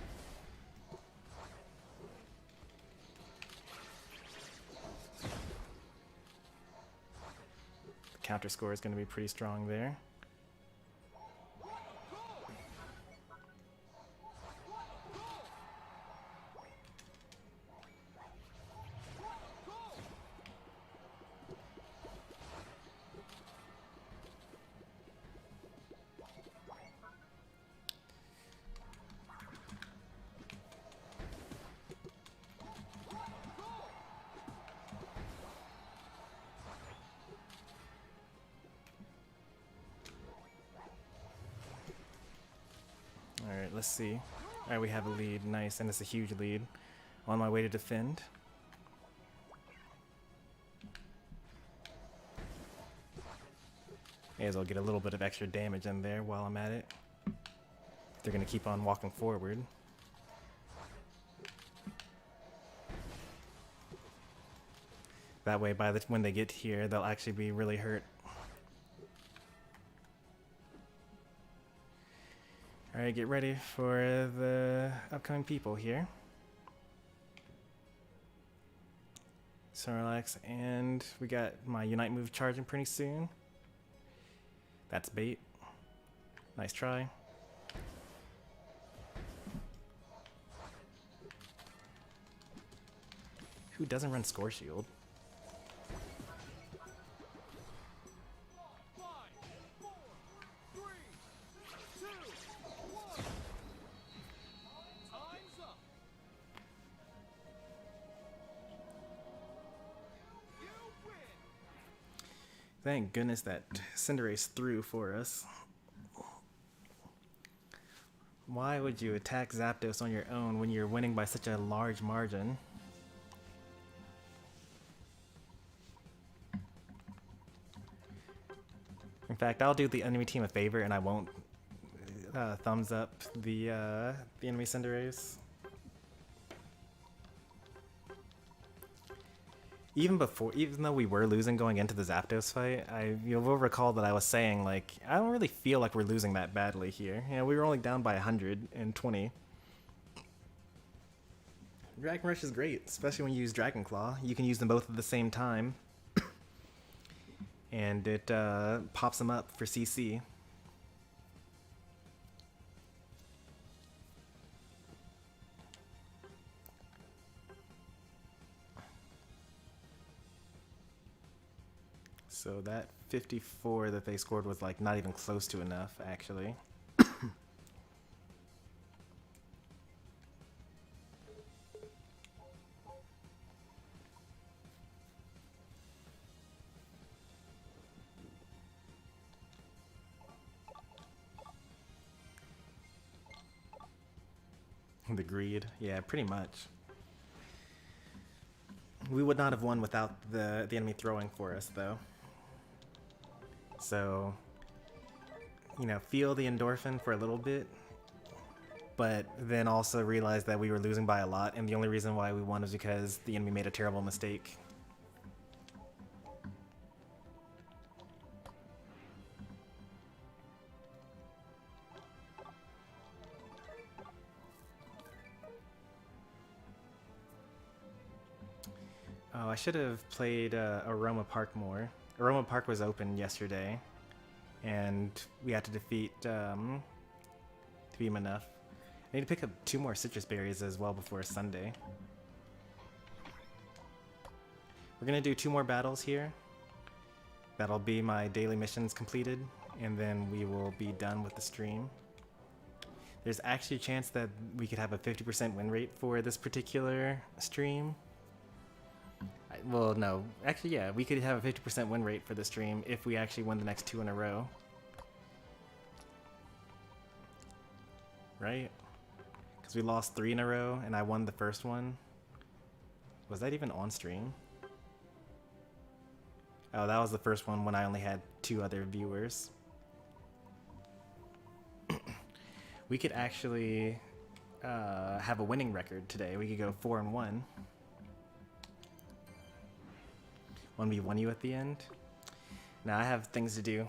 The counter score is going to be pretty strong there. Alright, let's see. Alright, we have a lead. Nice, and it's a huge lead. On my way to defend. May as well get a little bit of extra damage in there while I'm at it. They're going to keep on walking forward. That way, when they get here, they'll actually be really hurt. Alright, get ready for the upcoming people here. Snorlax, and we got my Unite move charging pretty soon. That's bait. Nice try. Who doesn't run Score Shield? Thank goodness that Cinderace threw for us. Why would you attack Zapdos on your own when you're winning by such a large margin? In fact, I'll do the enemy team a favor and I won't thumbs up the enemy Cinderace. Even though we were losing going into the Zapdos fight, you will recall that I was saying, like, I don't really feel like we're losing that badly here. You know, we were only down by 120. Dragon Rush is great, especially when you use Dragon Claw. You can use them both at the same time. And it pops them up for CC. So that 54 that they scored was like not even close to enough, actually. The greed, yeah, pretty much. We would not have won without the enemy throwing for us, though. So, you know, feel the endorphin for a little bit, but then also realize that we were losing by a lot, and the only reason why we won is because the enemy made a terrible mistake. Oh, I should have played Aroma Park more. Aroma Park was open yesterday, and we had to defeat Theme Enough. I need to pick up 2 more citrus berries as well before Sunday. We're gonna do 2 more battles here. That'll be my daily missions completed, and then we will be done with the stream. There's actually a chance that we could have a 50% win rate for this particular stream. Well, no. Actually, yeah, we could have a 50% win rate for the stream if we actually win the next 2 in a row. Right? Because we lost 3 in a row, and I won the first one. Was that even on stream? Oh, that was the first one when I only had 2 other viewers. We could actually have a winning record today. We could go 4-1. 1v1 you at the end. Now I have things to do.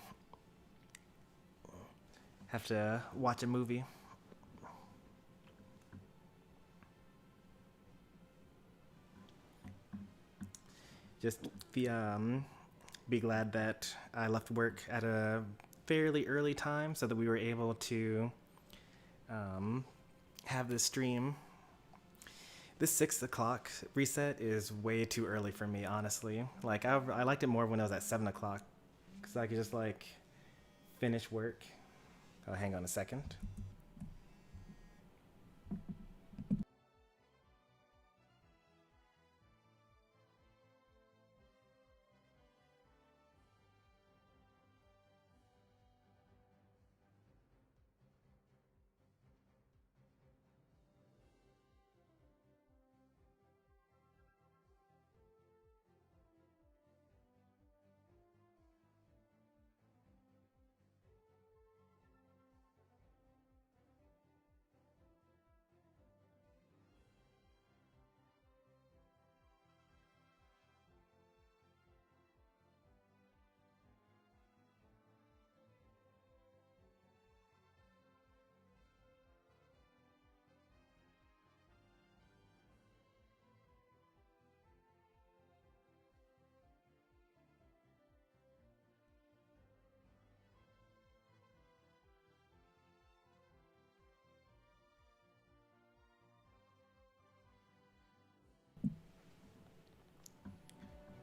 Have to watch a movie. Just be glad that I left work at a fairly early time so that we were able to have this stream. This 6 o'clock reset is way too early for me, honestly. Like, I liked it more when it was at 7 o'clock, because I could just, like, finish work. Oh, hang on a second.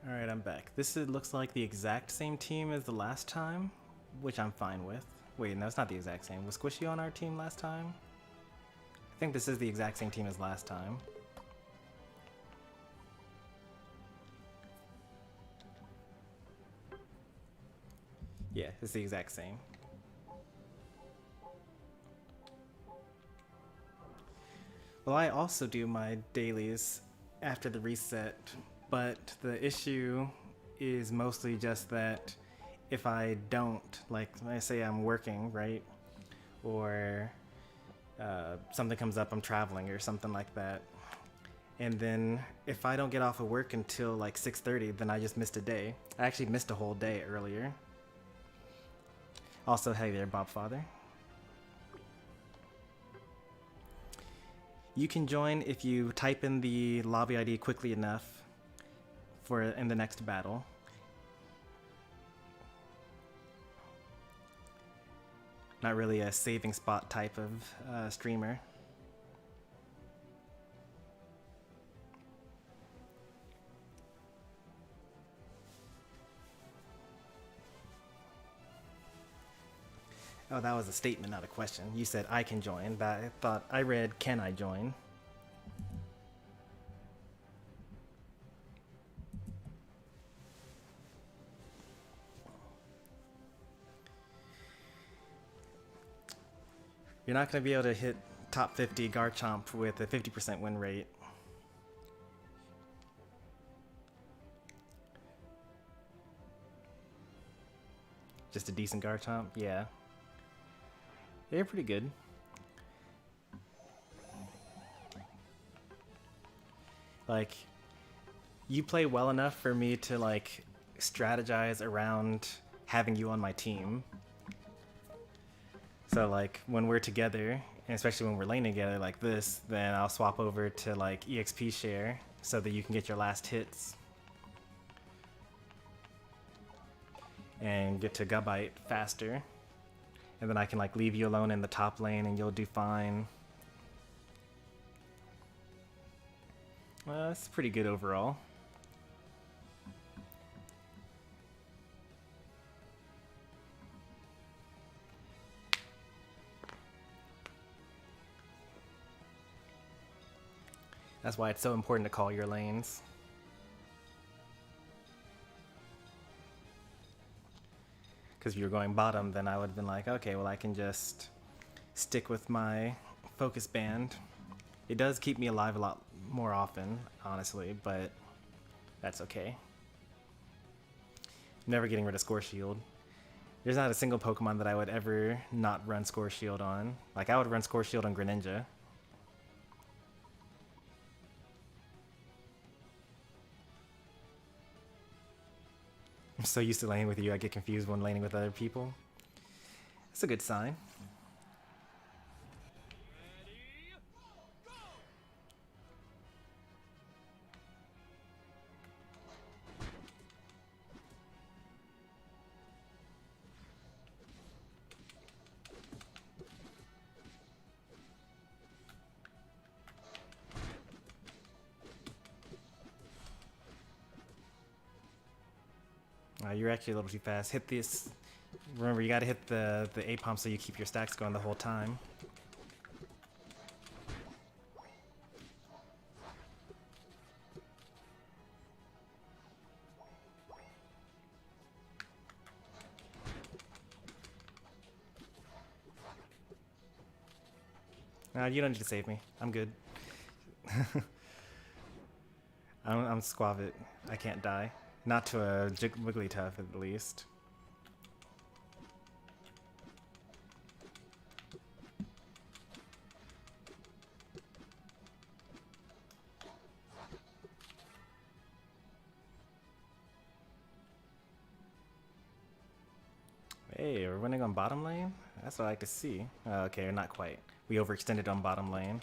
Alright, I'm back. This looks like the exact same team as the last time, which I'm fine with. Wait, no, it's not the exact same. Was Squishy on our team last time? I think this is the exact same team as last time. Yeah, it's the exact same. Well, I also do my dailies after the reset, but the issue is mostly just that if I don't, like, I say I'm working, right? Or something comes up, I'm traveling or something like that. And then if I don't get off of work until like 6:30, then I just missed a day. I actually missed a whole day earlier. Also, hey there, Bobfather. You can join if you type in the lobby ID quickly enough for in the next battle. Not really a saving spot type of streamer. Oh, that was a statement, not a question. You said I can join, but I thought I read, can I join? You're not going to be able to hit top 50 Garchomp with a 50% win rate. Just a decent Garchomp? Yeah. They're pretty good. Like, you play well enough for me to, like, strategize around having you on my team. So, like, when we're together, and especially when we're laning together like this, then I'll swap over to, like, EXP share so that you can get your last hits and get to Gubite faster. And then I can like leave you alone in the top lane and you'll do fine. That's pretty good overall. That's why it's so important to call your lanes. Because if you were going bottom, then I would have been like, okay, well I can just stick with my focus band. It does keep me alive a lot more often, honestly, but that's okay. Never getting rid of Score Shield. There's not a single Pokemon that I would ever not run Score Shield on. Like, I would run Score Shield on Greninja. I'm so used to laning with you, I get confused when laning with other people. That's a good sign. You're actually a little too fast. Hit this. Remember, you gotta hit the A-Pump so you keep your stacks going the whole time. You don't need to save me. I'm good. I'm Squavit. I can't die. Not to a Wigglytuff, at least. Hey, we're winning on bottom lane? That's what I like to see. Okay, not quite. We overextended on bottom lane.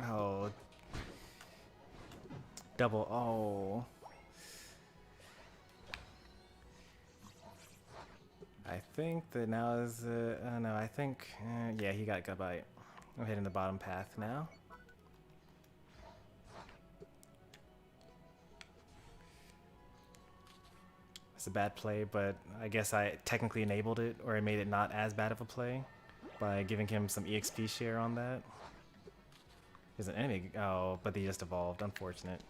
Oh. Double. Oh. I think that now is no, I think yeah, he got Gubite. I'm hitting the bottom path now. It's a bad play, but I guess I technically enabled it, or I made it not as bad of a play by giving him some EXP share on that. There's an enemy. Oh, but they just evolved. Unfortunate.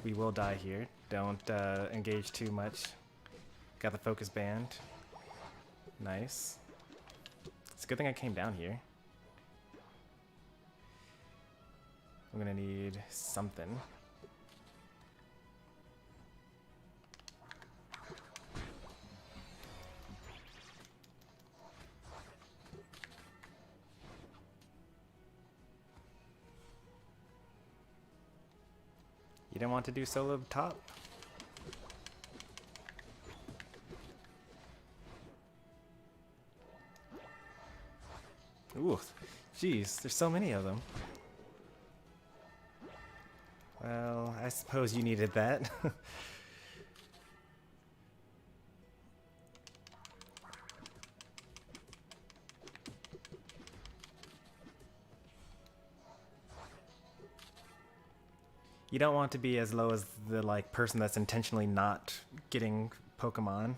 We will die here. Don't engage too much. Got the focus band. Nice. It's a good thing I came down here. I'm gonna need something. You didn't want to do solo top? Ooh, jeez, there's so many of them. Well, I suppose you needed that. You don't want to be as low as the like person that's intentionally not getting Pokemon.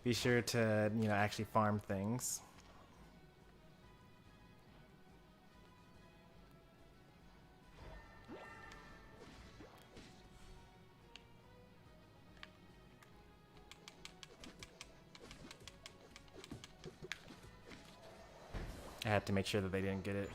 Be sure to, you know, actually farm things. I had to make sure that they didn't get it.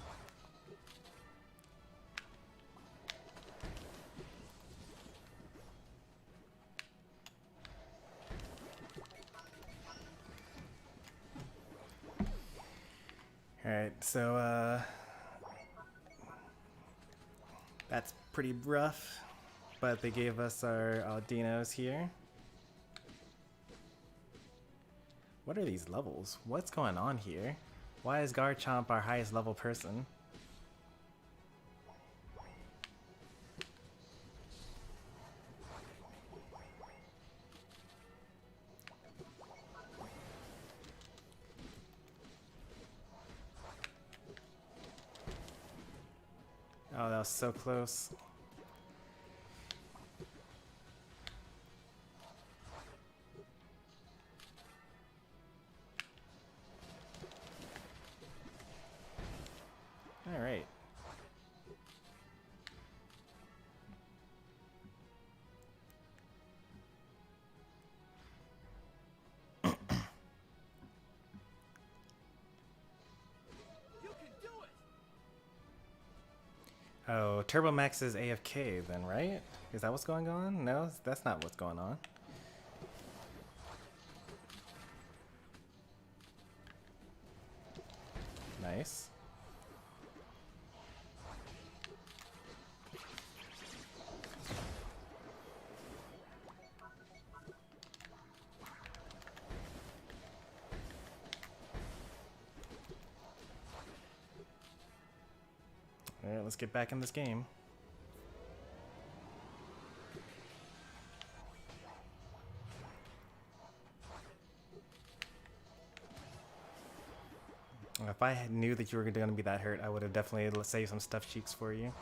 Alright, so that's pretty rough, but they gave us our Aldinos here. What are these levels? What's going on here? Why is Garchomp our highest level person? Oh, that was so close. All right. Oh, Turbo Max is AFK then, right? Is that what's going on? No, that's not what's going on. Nice. Alright, let's get back in this game. If I knew that you were going to be that hurt, I would have definitely saved some stuffed cheeks for you.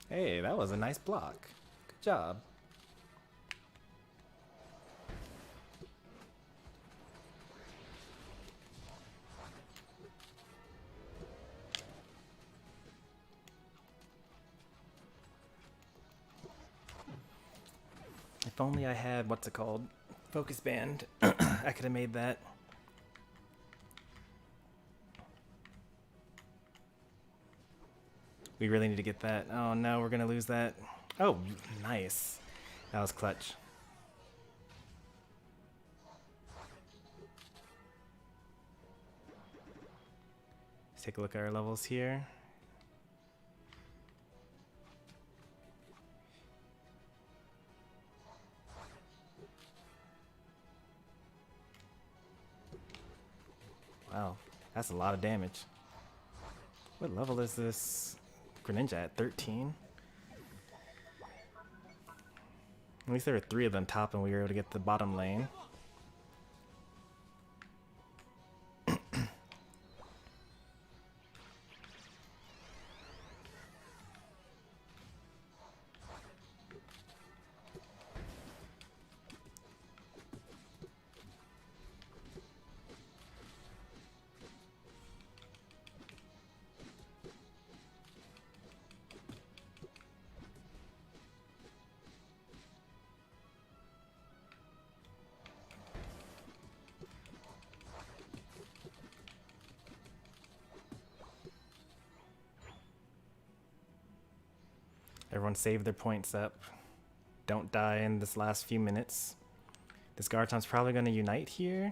Hey, that was a nice block. Good job. If only I had, what's it called? Focus Band. I could have made that. We really need to get that. Oh no, we're gonna lose that. Oh, nice. That was clutch. Let's take a look at our levels here. Wow, that's a lot of damage. What level is this Greninja at? 13? At least there were 3 of them top and we were able to get the bottom lane. Everyone save their points up. Don't die in this last few minutes. This Garchomp's probably going to unite here.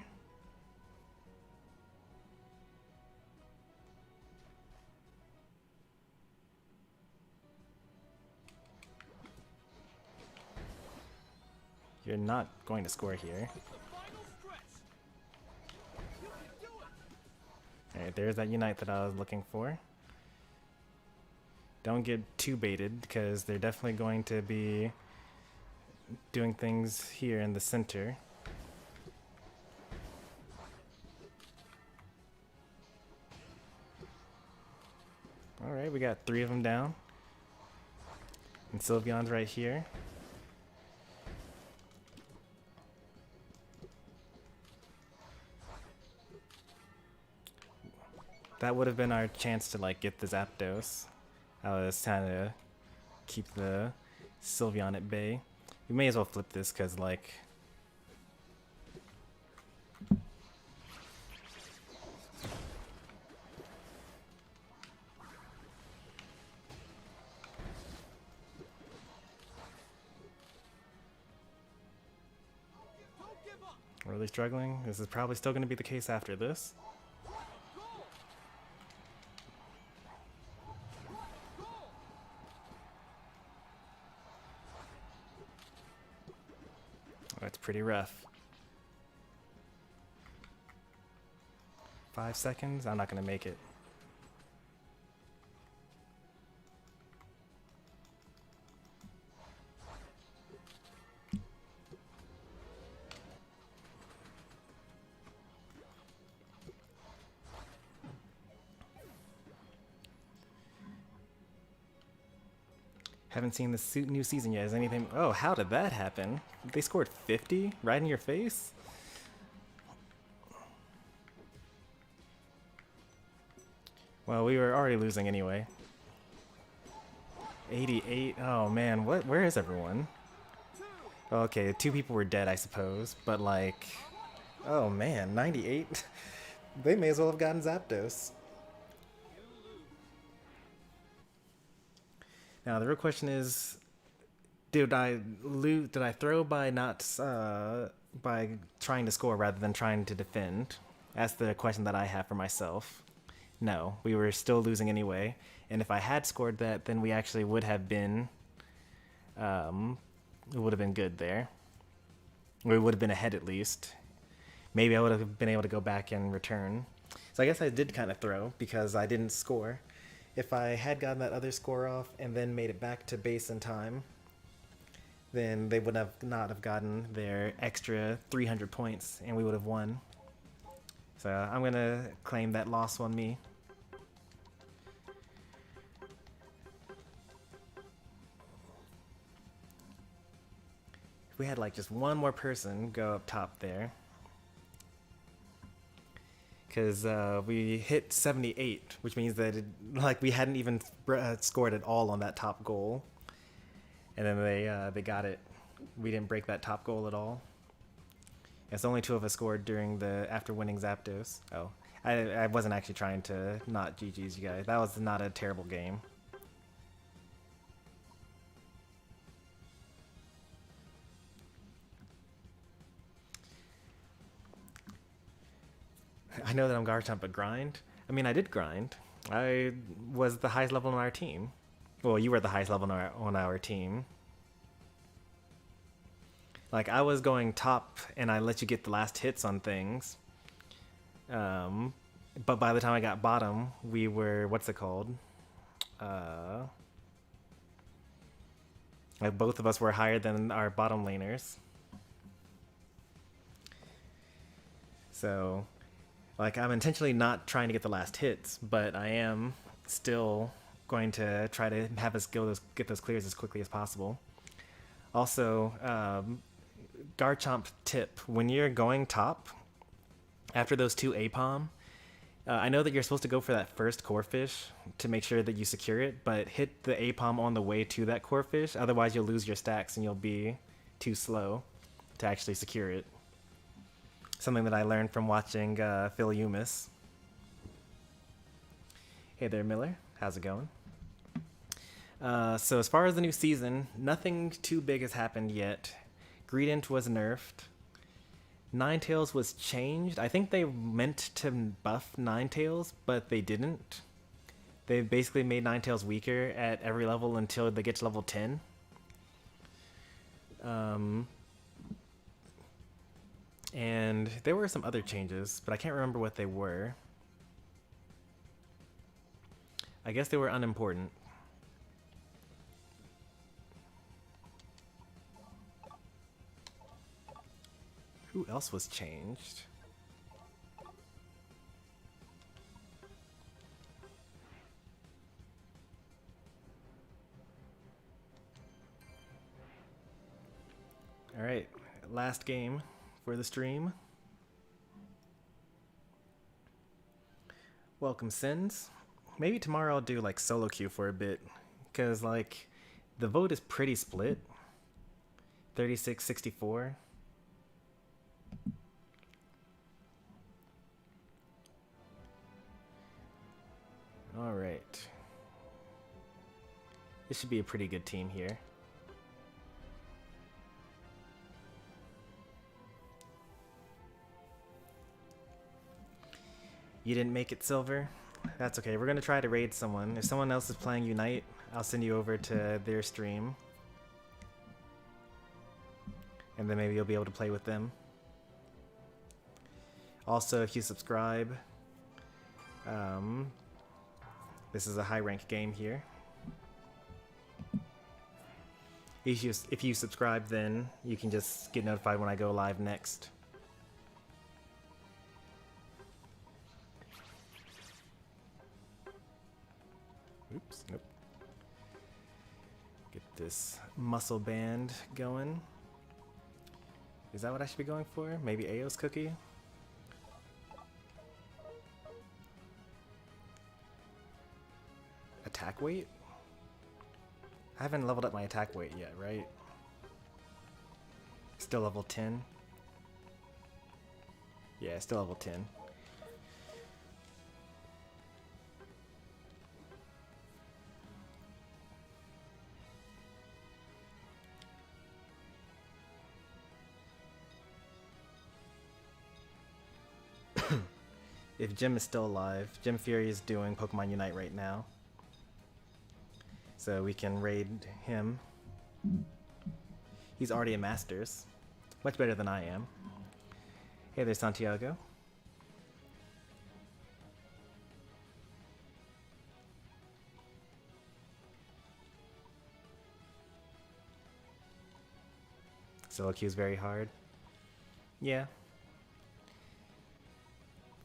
You're not going to score here. Alright, there's that unite that I was looking for. Don't get too baited, because they're definitely going to be doing things here in the center. Alright, we got 3 of them down. And Sylveon's right here. That would have been our chance to like get the Zapdos. I was trying to keep the Sylveon at bay. We may as well flip this because, like, Really struggling. This is probably still going to be the case after this. That's pretty rough. 5 seconds? I'm not going to make it. Haven't seen this new season yet. Is anything... Oh, how did that happen? They scored 50 right in your face? Well, we were already losing anyway. 88. Oh, man. What? Where is everyone? Okay, 2 people were dead, I suppose. But, like... Oh, man. 98? They may as well have gotten Zapdos. Now the real question is, did I throw by not by trying to score rather than trying to defend? That's the question that I have for myself. No, we were still losing anyway, and if I had scored that, then we actually would have been, it would have been good there. We would have been ahead at least. Maybe I would have been able to go back and return. So I guess I did kind of throw because I didn't score. If I had gotten that other score off and then made it back to base in time, then they would have not have gotten their extra 300 points and we would have won. So I'm going to claim that loss on me. If we had like just one more person go up top there. Because we hit 78, which means that we hadn't even scored at all on that top goal, and then they got it. We didn't break that top goal at all. It's only 2 of us scored after winning Zapdos. Oh, I wasn't actually trying to not GG's you guys. That was not a terrible game. I know that I'm Garchomp, but grind? I mean, I did grind. I was the highest level on our team. Well, you were the highest level on our team. Like, I was going top, and I let you get the last hits on things. But by the time I got bottom, we were... What's it called? Like, both of us were higher than our bottom laners. So... Like, I'm intentionally not trying to get the last hits, but I am still going to try to have us get those clears as quickly as possible. Also, Garchomp tip, when you're going top, after those 2 Apom, I know that you're supposed to go for that first core fish to make sure that you secure it, but hit the Apom on the way to that core fish, otherwise you'll lose your stacks and you'll be too slow to actually secure it. Something that I learned from watching Phil Umis. Hey there, Miller. How's it going? So as far as the new season, nothing too big has happened yet. Greedent was nerfed. Ninetales was changed. I think they meant to buff Ninetales, but they didn't. They basically made Ninetales weaker at every level until they get to level 10. And there were some other changes, but I can't remember what they were. I guess they were unimportant. Who else was changed? All right, last game for the stream. Welcome, Sins. Maybe tomorrow I'll do like solo queue for a bit, because like the vote is pretty split. 36-64. All right. This should be a pretty good team here. You didn't make it silver? That's okay. We're gonna try to raid someone. If someone else is playing Unite, I'll send you over to their stream. And then maybe you'll be able to play with them. Also, if you subscribe, this is a high rank game here. If you subscribe, then you can just get notified when I go live next. Oops, nope. Get this muscle band going. Is that what I should be going for? Maybe Ao's cookie? Attack weight? I haven't leveled up my attack weight yet, right? Still level 10? Yeah, still level 10. If Jim is still alive, Jim Fury is doing Pokemon Unite right now. So we can raid him. He's already a Masters. Much better than I am. Hey there, Santiago. Solo queue's very hard. Yeah.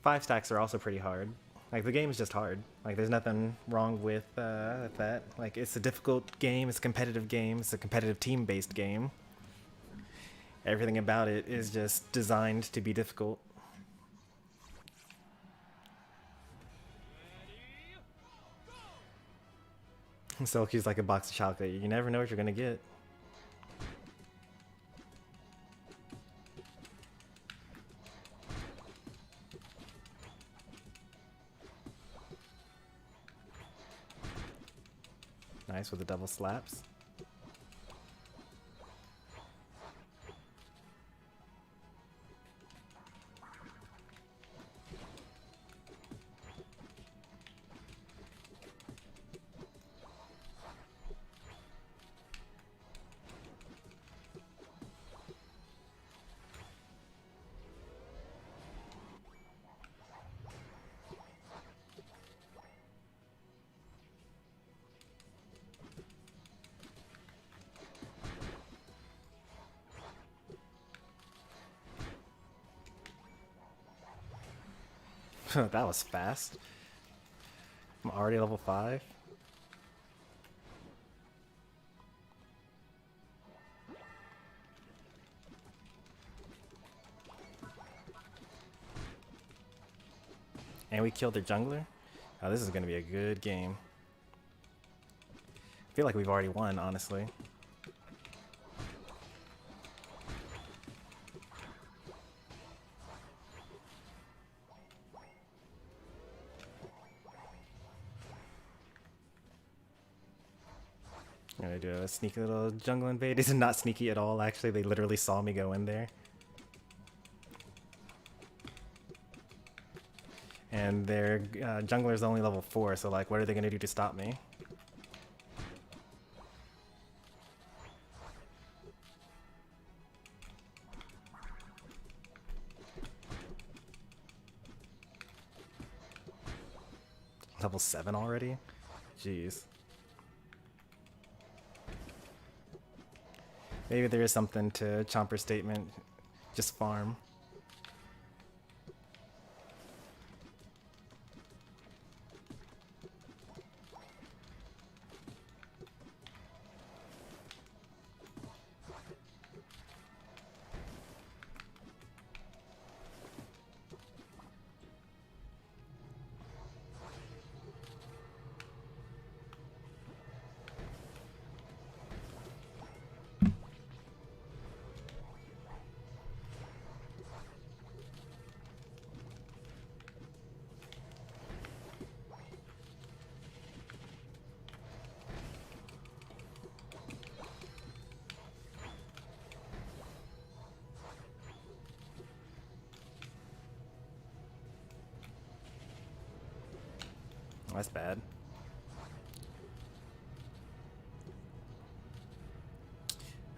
5 stacks are also pretty hard. Like, the game is just hard. Like, there's nothing wrong with that. Like, it's a difficult game, it's a competitive game, it's a competitive team-based game. Everything about it is just designed to be difficult. Silky's like a box of chocolate. You never know what you're gonna get. Nice with the double slaps. That was fast. I'm already level 5. And we killed their jungler? Oh, this is going to be a good game. I feel like we've already won, honestly. I'm gonna do a sneaky little jungle invade. This is not sneaky at all, actually. They literally saw me go in there. And their jungler's only level 4, so like, what are they gonna do to stop me? Level 7 already? Jeez. Maybe there is something to Chomper's statement. Just farm. That's bad.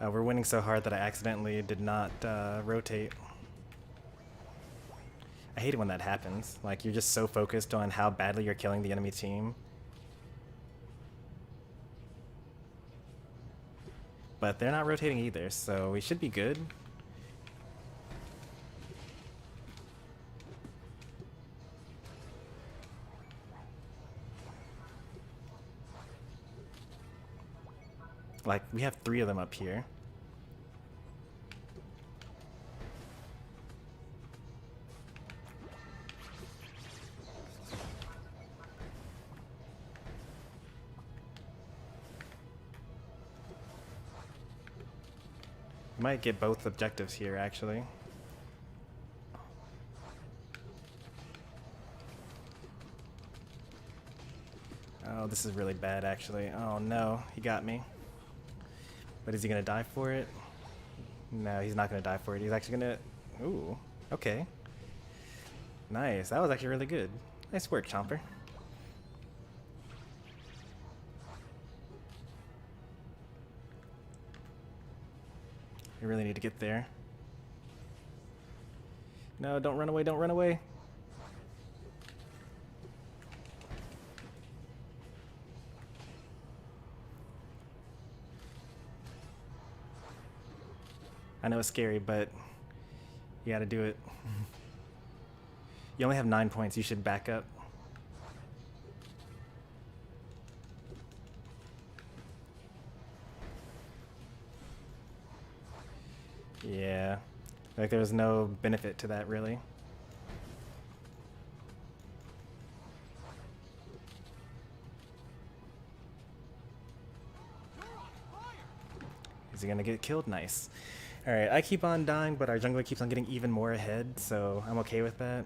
We're winning so hard that I accidentally did not rotate. I hate it when that happens. Like, you're just so focused on how badly you're killing the enemy team. But they're not rotating either, so we should be good. Like, we have 3 of them up here. We might get both objectives here, actually. Oh, this is really bad, actually. Oh no, he got me. But is he gonna die for it? No, he's not gonna die for it. He's actually gonna... Ooh, okay. Nice, that was actually really good. Nice work, Chomper. You really need to get there. No, don't run away, don't run away. I know it's scary, but you gotta do it. You only have 9 points, you should back up. Yeah, like there's no benefit to that, really. Is he gonna get killed? Nice. Alright, I keep on dying, but our jungler keeps on getting even more ahead, so I'm okay with that.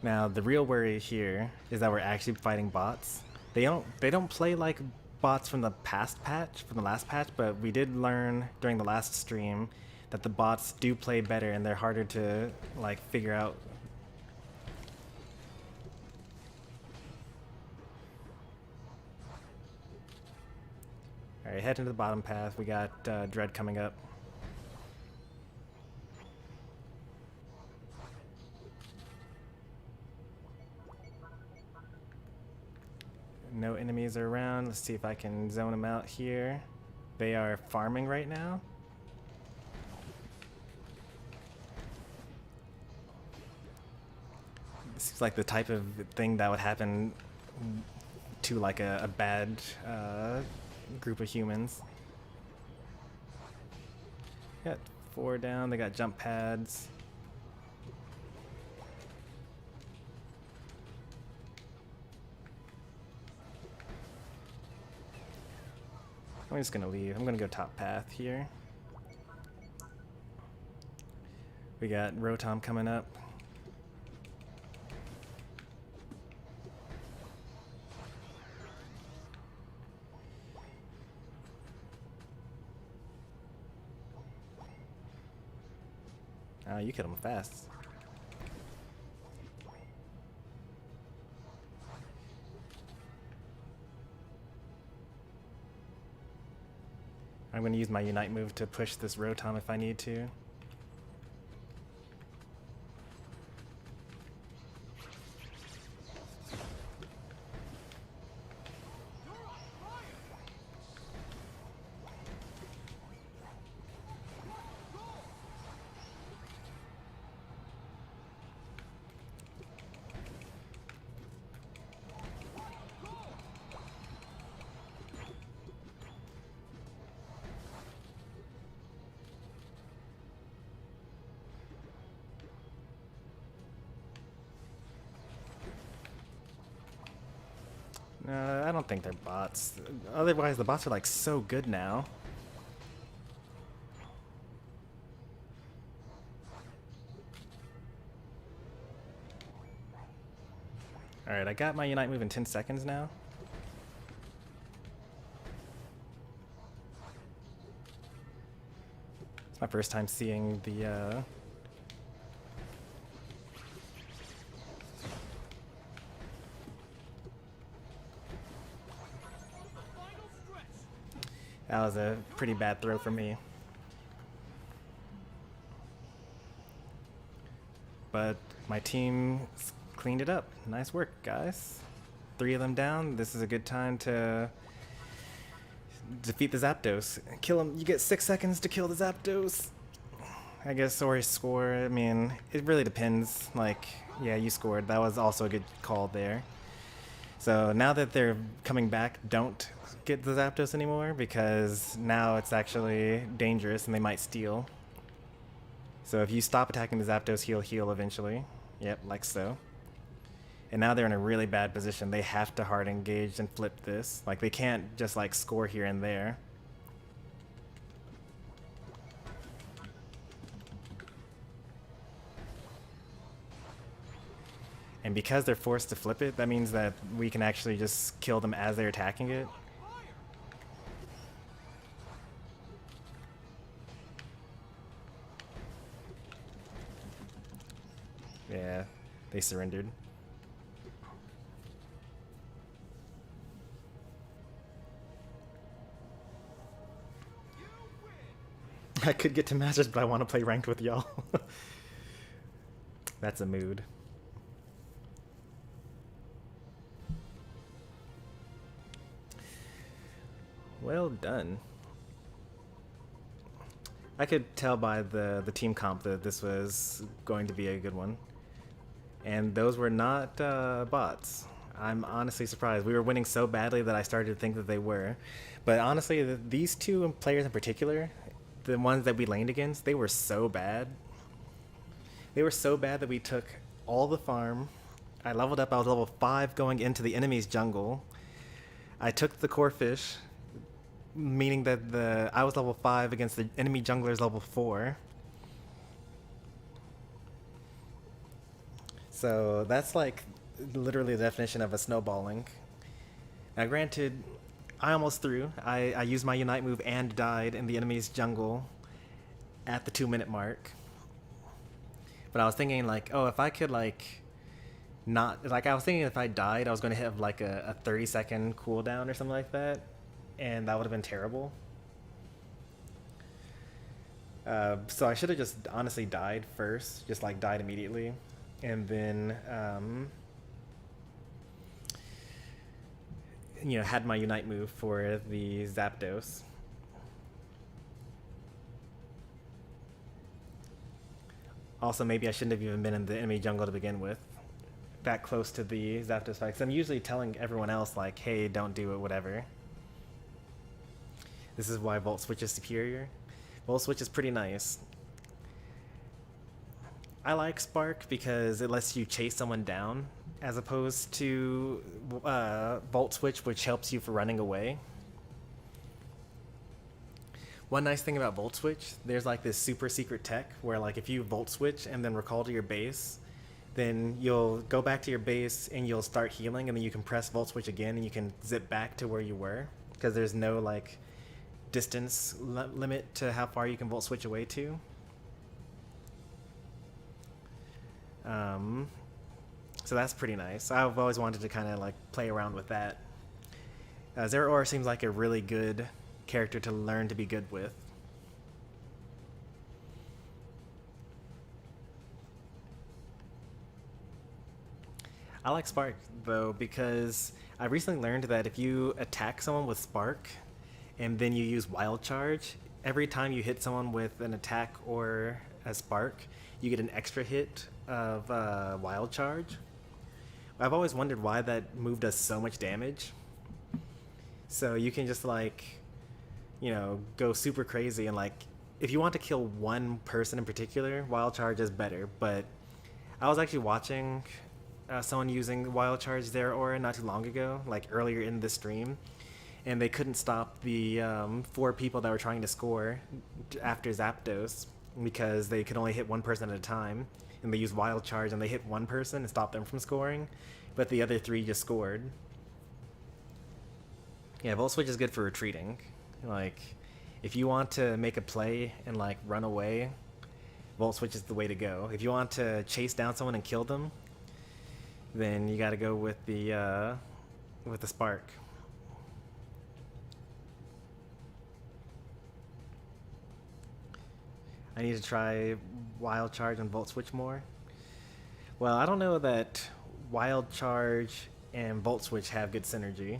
Now, the real worry here is that we're actually fighting bots. They don't play like bots from the last patch, but we did learn during the last stream that the bots do play better and they're harder to like figure out. Alright, head into the bottom path. We got Dread coming up. No enemies are around. Let's see if I can zone them out here. They are farming right now. This seems like the type of thing that would happen to like a bad group of humans. Got 4 down. They got jump pads. I'm just gonna leave. I'm gonna go top path here. We got Rotom coming up. Oh, you killed him fast. I'm going to use my Unite move to push this Rotom if I need to. I don't think they're bots. Otherwise, the bots are like so good now. Alright, I got my Unite move in 10 seconds now. It's my first time seeing the That was a pretty bad throw for me. But my team cleaned it up. Nice work, guys. 3 of them down. This is a good time to defeat the Zapdos. Kill him. You get 6 seconds to kill the Zapdos. I guess, or score. I mean, it really depends. Like, yeah, you scored. That was also a good call there. So now that they're coming back, don't get the Zapdos anymore, because now it's actually dangerous and they might steal. So if you stop attacking the Zapdos, he'll heal eventually. Yep, like so. And now they're in a really bad position. They have to hard engage and flip this. Like, they can't just like score here and there. And because they're forced to flip it, that means that we can actually just kill them as they're attacking it. Yeah, they surrendered. I could get to Masters, but I want to play ranked with y'all. That's a mood. Well done. I could tell by the team comp that this was going to be a good one. And those were not bots. I'm honestly surprised. We were winning so badly that I started to think that they were. But honestly, these 2 players in particular, the ones that we laned against, they were so bad. They were so bad that we took all the farm. I leveled up. I was level 5 going into the enemy's jungle. I took the core fish, meaning that I was level 5 against the enemy jungler's level 4. So that's like literally the definition of a snowballing. Now granted, I almost threw. I used my Unite move and died in the enemy's jungle at the 2-minute mark. But I was thinking like, oh, if I could like not, like I was thinking if I died, I was going to have like a 30-second cooldown or something like that. And that would have been terrible. So I should have just honestly died first, just like died immediately. And then, you know, had my Unite move for the Zapdos. Also, maybe I shouldn't have even been in the enemy jungle to begin with. That close to the Zapdos fight. 'Cause I'm usually telling everyone else, like, hey, don't do it, whatever. This is why Volt Switch is superior. Volt Switch is pretty nice. I like Spark because it lets you chase someone down, as opposed to Volt Switch, which helps you for running away. One nice thing about Volt Switch, there's like this super secret tech where like if you Volt Switch and then recall to your base, then you'll go back to your base and you'll start healing, and then you can press Volt Switch again and you can zip back to where you were, because there's no like distance limit to how far you can Volt Switch away to. So that's pretty nice. I've always wanted to kind of like play around with that. Zeraora seems like a really good character to learn to be good with. I like Spark though, because I recently learned that if you attack someone with Spark and then you use Wild Charge, every time you hit someone with an attack or a Spark, you get an extra hit of Wild Charge. I've always wondered why that move does so much damage. So you can just like, you know, go super crazy, and like if you want to kill one person in particular, Wild Charge is better. But I was actually watching someone using Wild Charge Zeraora not too long ago, like earlier in the stream, and they couldn't stop the 4 people that were trying to score after Zapdos because they could only hit one person at a time, and they used Wild Charge and they hit one person and stopped them from scoring, but the other 3 just scored. Yeah, Volt Switch is good for retreating. Like, if you want to make a play and like run away, Volt Switch is the way to go. If you want to chase down someone and kill them, then you got to go with the Spark. I need to try Wild Charge and Volt Switch more. Well, I don't know that Wild Charge and Volt Switch have good synergy.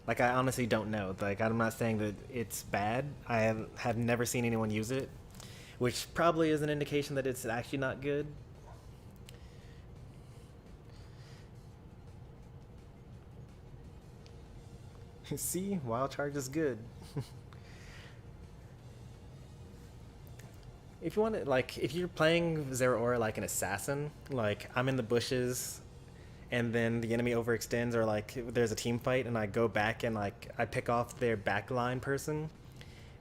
Like, I honestly don't know. Like, I'm not saying that it's bad. I have never seen anyone use it, which probably is an indication that it's actually not good. See, Wild Charge is good. If you want to, like, if you're playing Zeraora like an assassin, like, I'm in the bushes, and then the enemy overextends, or like there's a team fight and I go back and like I pick off their backline person,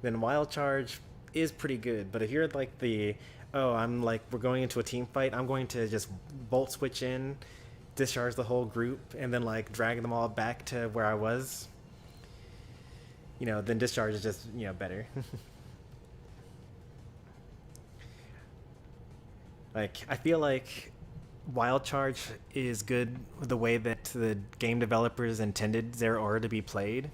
then Wild Charge is pretty good. But if you're like I'm like, we're going into a team fight, I'm going to just Volt Switch in, discharge the whole group, and then like drag them all back to where I was, then Discharge is just, better. Like, I feel like Wild Charge is good the way that the game developers intended Zeraora to be played,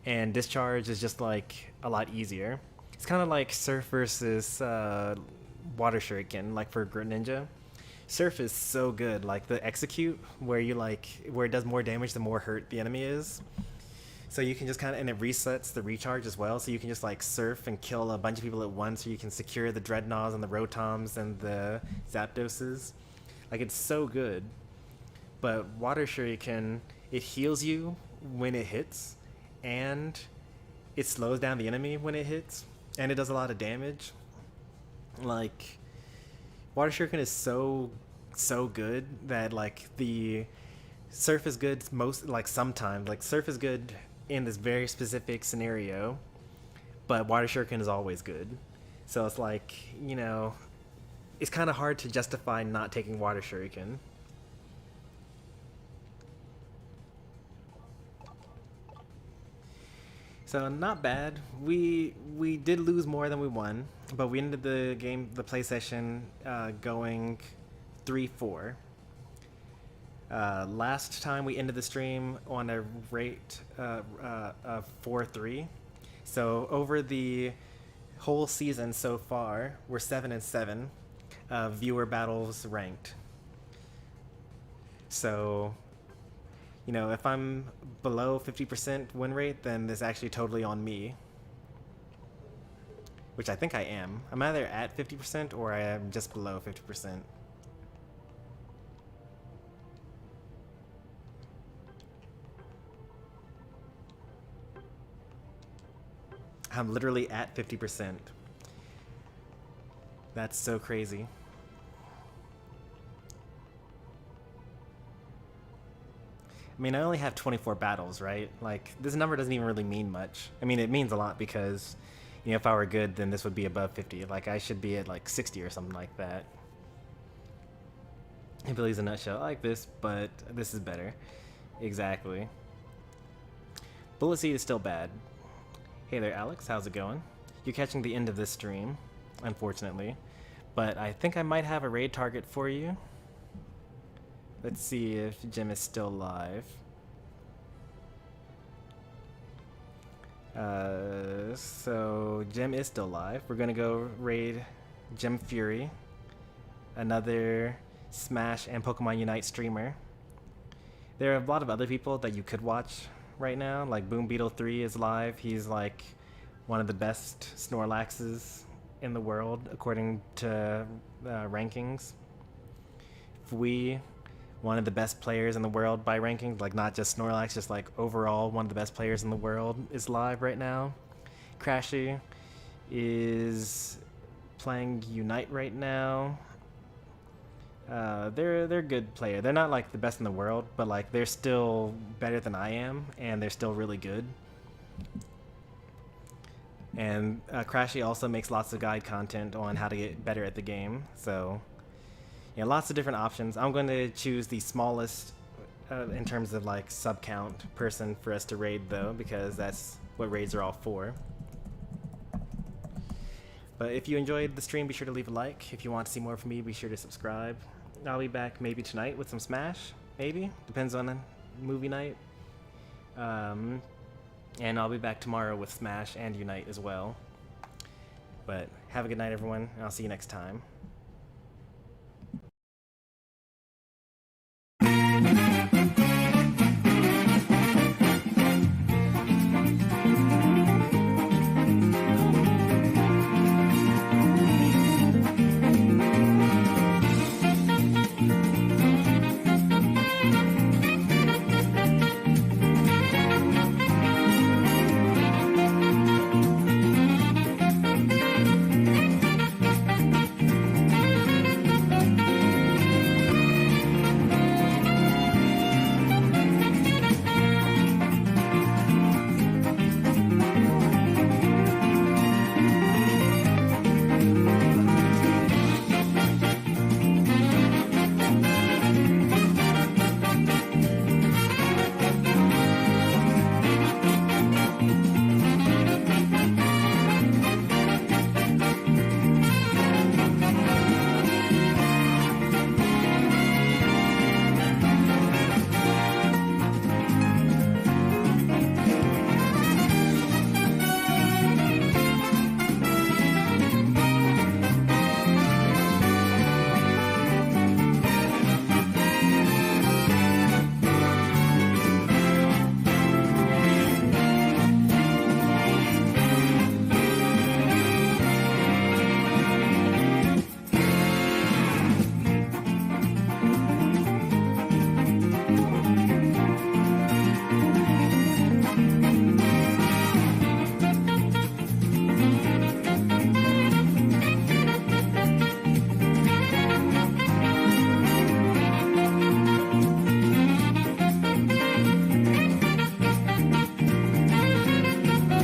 and Discharge is just like a lot easier. It's kind of like Surf versus Water Shuriken, like for Greninja. Surf is so good, like the execute where it does more damage the more hurt the enemy is. So you can just and it resets the recharge as well, so you can just like surf and kill a bunch of people at once, so you can secure the Dreadnoughts and the Rotoms and the Zapdoses. Like, it's so good. But Water Shuriken, it heals you when it hits, and it slows down the enemy when it hits, and it does a lot of damage. Like, Water Shuriken is so good that like the Surf is good sometimes. Like, Surf is good in this very specific scenario, but Water Shuriken is always good. So it's like, it's kind of hard to justify not taking Water Shuriken. So not bad. We did lose more than we won, but we ended the play session going 3-4. Last time we ended the stream on a rate of 4-3. So over the whole season so far, we're 7-7. Viewer battles ranked. So, if I'm below 50% win rate, then it's actually totally on me. Which I think I am. I'm either at 50% or I am just below 50%. I'm literally at 50%. That's so crazy. I mean, I only have 24 battles, right? Like, this number doesn't even really mean much. I mean, it means a lot because, if I were good, then this would be above 50. Like, I should be at like 60 or something like that. It believes a nutshell. I like this, but this is better. Exactly. Bullet Seed is still bad. Hey there, Alex. How's it going? You're catching the end of this stream, unfortunately. But I think I might have a raid target for you. Let's see if Jim is still live. So Jim is still live. We're gonna go raid Jim Fury, another Smash and Pokemon Unite streamer. There are a lot of other people that you could watch right now. Like Boom Beetle 3 is live. He's like one of the best Snorlaxes in the world according to rankings. Fui, one of the best players in the world by rankings, like not just Snorlax, just like overall one of the best players in the world, is live right now. Crashy is playing Unite right now. They're a good player. They're not like the best in the world, but like they're still better than I am, and they're still really good. And Crashy also makes lots of guide content on how to get better at the game. So yeah, lots of different options. I'm going to choose the smallest in terms of like sub count person for us to raid though, because that's what raids are all for. But if you enjoyed the stream, be sure to leave a like. If you want to see more from me, be sure to subscribe. I'll be back maybe tonight with some Smash, maybe. Depends on the movie night. And I'll be back tomorrow with Smash and Unite as well. But have a good night, everyone, and I'll see you next time.